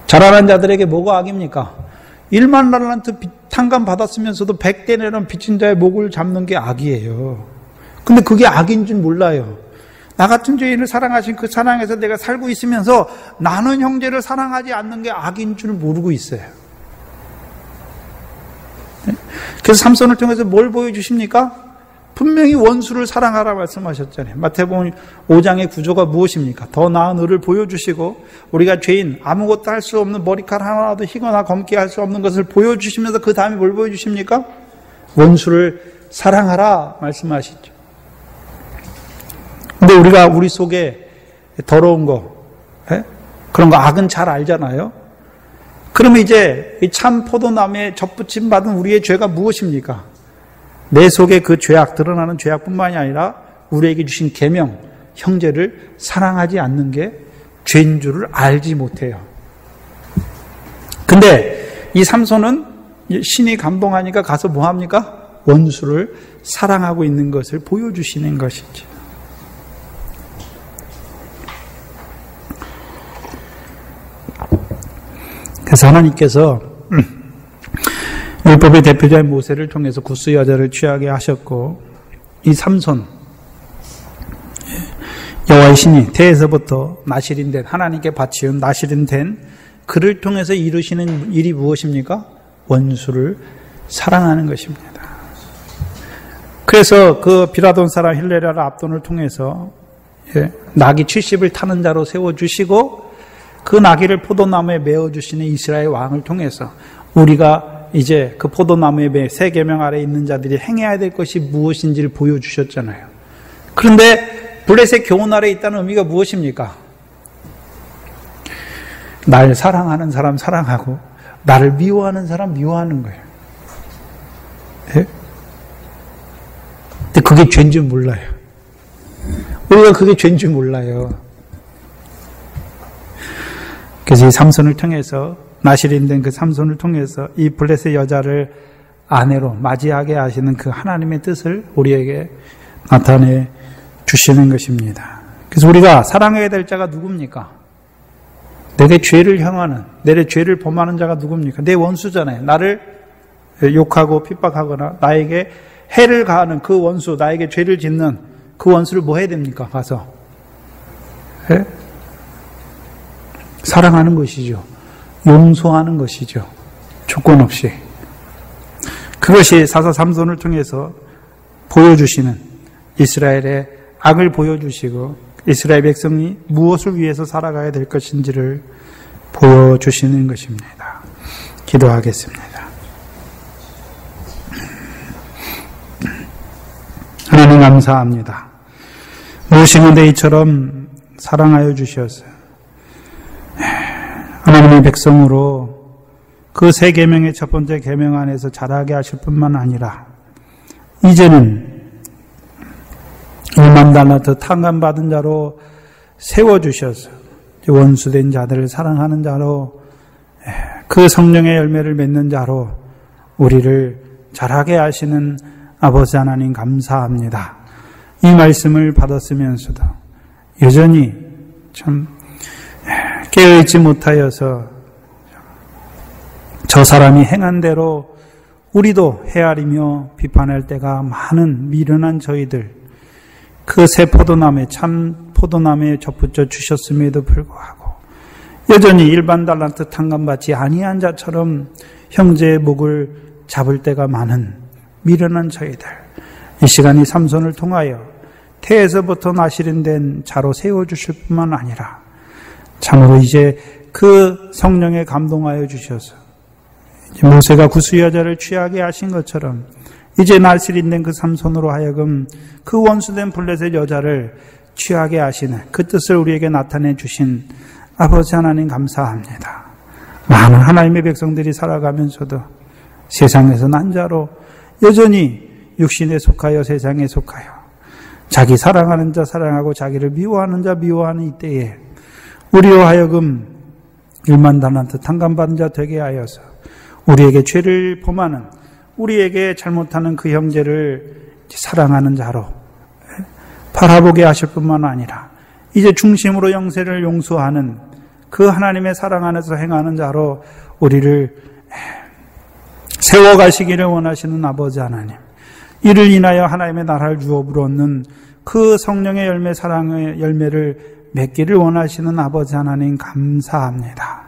자라난 자들에게 뭐가 악입니까? 1만 달란트 탕감 받았으면서도 100대내는 빚진 자의 목을 잡는 게 악이에요. 근데 그게 악인 줄 몰라요. 나 같은 죄인을 사랑하신 그 사랑에서 내가 살고 있으면서 나는 형제를 사랑하지 않는 게 악인 줄 모르고 있어요. 그래서 삼손을 통해서 뭘 보여주십니까? 분명히 원수를 사랑하라 말씀하셨잖아요. 마태복음 5장의 구조가 무엇입니까? 더 나은 의를 보여주시고 우리가 죄인 아무것도 할 수 없는 머리카락 하나라도 희거나 검게 할 수 없는 것을 보여주시면서 그 다음에 뭘 보여주십니까? 원수를 사랑하라 말씀하시죠. 근데 우리가 우리 속에 더러운 거, 그런 거 악은 잘 알잖아요. 그러면 이제 이 참 포도나무에 접붙임 받은 우리의 죄가 무엇입니까? 내 속에 그 죄악, 드러나는 죄악뿐만이 아니라 우리에게 주신 계명, 형제를 사랑하지 않는 게 죄인 줄을 알지 못해요. 근데 이 삼손은 신이 감동하니까 가서 뭐 합니까? 원수를 사랑하고 있는 것을 보여주시는 것이죠. 그래서 하나님께서 율법의 대표자인 모세를 통해서 구스 여자를 취하게 하셨고, 이 삼손, 여호와의 신이 태에서부터 나실인 된, 하나님께 바치운 나실인 된 그를 통해서 이루시는 일이 무엇입니까? 원수를 사랑하는 것입니다. 그래서 그 비라돈 사람 힐레라를 압돈을 통해서 나귀 70을 타는 자로 세워주시고, 그 나귀를 포도나무에 메어주시는 이스라엘 왕을 통해서 우리가 이제 그 포도나무에 매 세 계명 아래에 있는 자들이 행해야 될 것이 무엇인지를 보여주셨잖아요. 그런데 블레셋 교훈 아래에 있다는 의미가 무엇입니까? 날 사랑하는 사람 사랑하고 나를 미워하는 사람 미워하는 거예요. 예? 근데 그게 죄인 줄 몰라요. 우리가 그게 죄인 줄 몰라요. 그래서 이 삼손을 통해서, 나실인 된 그 삼손을 통해서 이 블레셋 여자를 아내로 맞이하게 하시는 그 하나님의 뜻을 우리에게 나타내 주시는 것입니다. 그래서 우리가 사랑해야 될 자가 누굽니까? 내게 죄를 향하는, 내 죄를 범하는 자가 누굽니까? 내 원수잖아요. 나를 욕하고 핍박하거나 나에게 해를 가하는 그 원수, 나에게 죄를 짓는 그 원수를 뭐 해야 됩니까? 가서 사랑하는 것이죠. 용서하는 것이죠. 조건 없이. 그것이 사사 삼손을 통해서 보여주시는, 이스라엘의 악을 보여주시고 이스라엘 백성이 무엇을 위해서 살아가야 될 것인지를 보여주시는 것입니다. 기도하겠습니다. 하나님 감사합니다. 무엇인데 이처럼 사랑하여 주셨어요. 하나님의 백성으로 그 세 계명의 첫 번째 계명 안에서 자라게 하실 뿐만 아니라 이제는 1만 달란트 탕감받은 자로 세워주셔서 원수된 자들을 사랑하는 자로, 그 성령의 열매를 맺는 자로 우리를 자라게 하시는 아버지 하나님 감사합니다. 이 말씀을 받았으면서도 여전히 참 깨어있지 못하여서 저 사람이 행한 대로 우리도 헤아리며 비판할 때가 많은 미련한 저희들, 그 새 포도나무에, 참 포도나무에 접붙여 주셨음에도 불구하고 여전히 일반 달란트 탕감받지 아니한 자처럼 형제의 목을 잡을 때가 많은 미련한 저희들, 이 시간 이 삼손을 통하여 태에서부터 나실인 된 자로 세워주실 뿐만 아니라 참으로 이제 그 성령에 감동하여 주셔서 모세가 구스 여자를 취하게 하신 것처럼 이제 나실인 된 그 삼손으로 하여금 그 원수된 블레셋 여자를 취하게 하시는 그 뜻을 우리에게 나타내 주신 아버지 하나님 감사합니다. 많은 하나님의 백성들이 살아가면서도 세상에서 난 자로 여전히 육신에 속하여 세상에 속하여 자기 사랑하는 자 사랑하고 자기를 미워하는 자 미워하는 이때에 우리로 하여금 1만 달란트 탕감받은 자 되게 하여서 우리에게 죄를 범하는, 우리에게 잘못하는 그 형제를 사랑하는 자로 바라보게 하실 뿐만 아니라 이제 중심으로 영세를 용서하는 그 하나님의 사랑 안에서 행하는 자로 우리를 세워가시기를 원하시는 아버지 하나님, 이를 인하여 하나님의 나라를 유업으로 얻는 그 성령의 열매, 사랑의 열매를 맺기를 원하시는 아버지 하나님 감사합니다.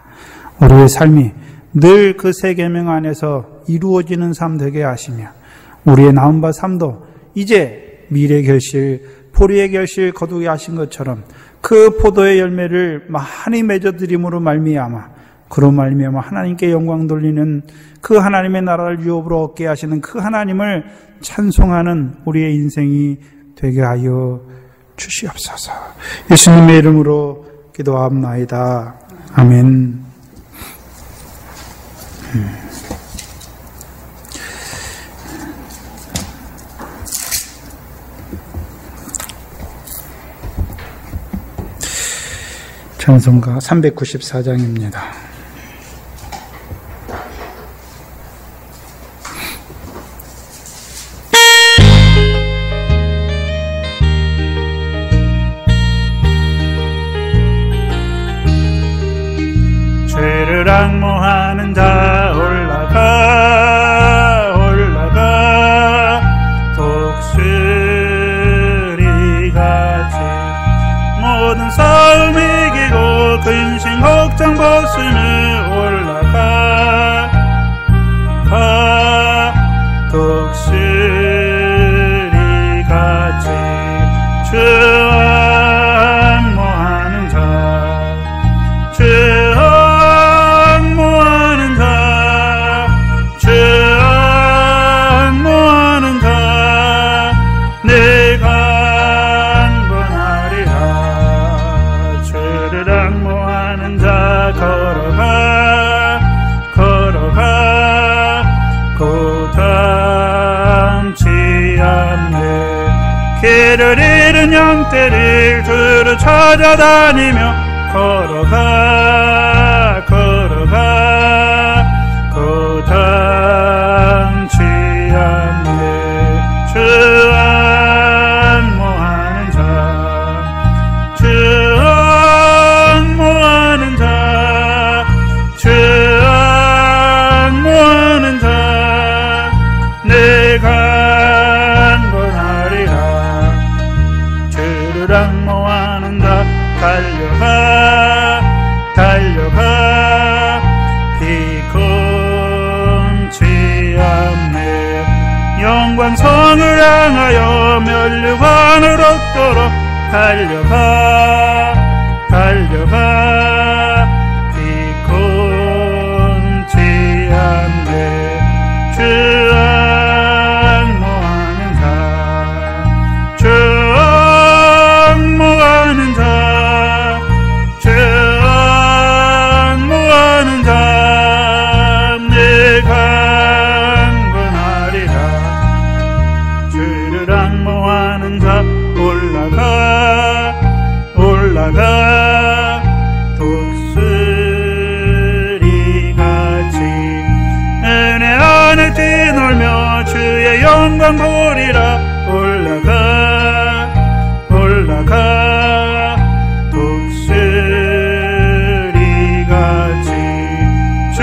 우리의 삶이 늘 그 세 계명 안에서 이루어지는 삶 되게 하시며 우리의 나온 바 삶도 이제 미래 결실, 포리의 결실 거두게 하신 것처럼 그 포도의 열매를 많이 맺어드림으로 말미암아, 그로 말미암아 하나님께 영광 돌리는 그 하나님의 나라를 유업으로 얻게 하시는 그 하나님을 찬송하는 우리의 인생이 되게 하여 주시옵소서. 예수님의 이름으로 기도합나이다. 아멘. 찬송가 394장입니다. 죄를 앙모하는 자 올라가 올라가 독수리같이 모든 싸움 이기고 근심 걱정 벗으며 올라가 독수리같이 주 앙모하는 자 주 앙모하는 자 주 앙모하는 자 내가 안번하리라. 주를 앙모하는 자 걸어가 걸어가 고단치 않네. 길을 잃은 양떼를 두루 찾아다니며 걸어가 걸어가 고단치 않네. 주 앙모하는 자 주 앙모하는 자 주 앙모하는 자 내가 안번하리라. 주를 앙모하는 자 달려가 달려가 비kon치 않네. 영광성을 향하여 멸류관을 얻도록 달려가 달려가 비kon치 않네. 주 앙모하는 자 주 앙모하는 자 주 앙모하는 자 내가 안번하리라. 주를 앙모하는 자 올라가 올라가 독수리같이 은혜 안에 뛰놀며 주의 영광 보리라. 올라가 올라가 독수리같이 주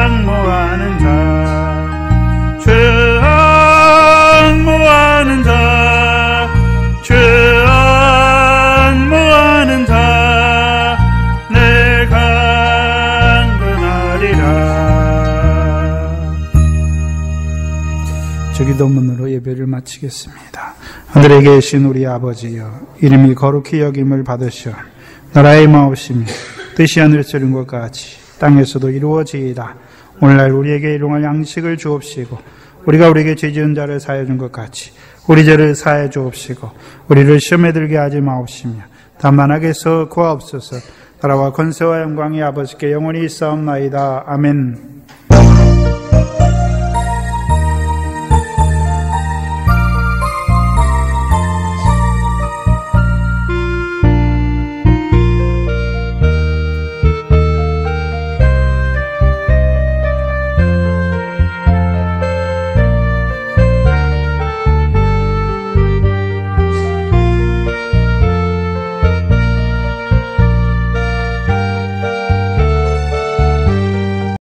앙모하는 자 주 앙모하는 자 주 앙모하는 자 내가 안번하리라. 저 기도문으로 예배를 마치겠습니다. 하늘에 계신 우리 아버지여, 이름이 거룩히 여김을 받으시오. 나라의 마옵시며 뜻이 하늘에서 이룬 것 같이 땅에서도 이루어지이다. 오늘날 우리에게 일용할 양식을 주옵시고 우리가 우리에게 죄 지은 자를 사하여 준 것 같이 우리 죄를 사하여 주옵시고 우리를 시험에 들게 하지 마옵시며 다만 악에서 구하옵소서. 나라와 권세와 영광이 아버지께 영원히 있사옵나이다. 아멘.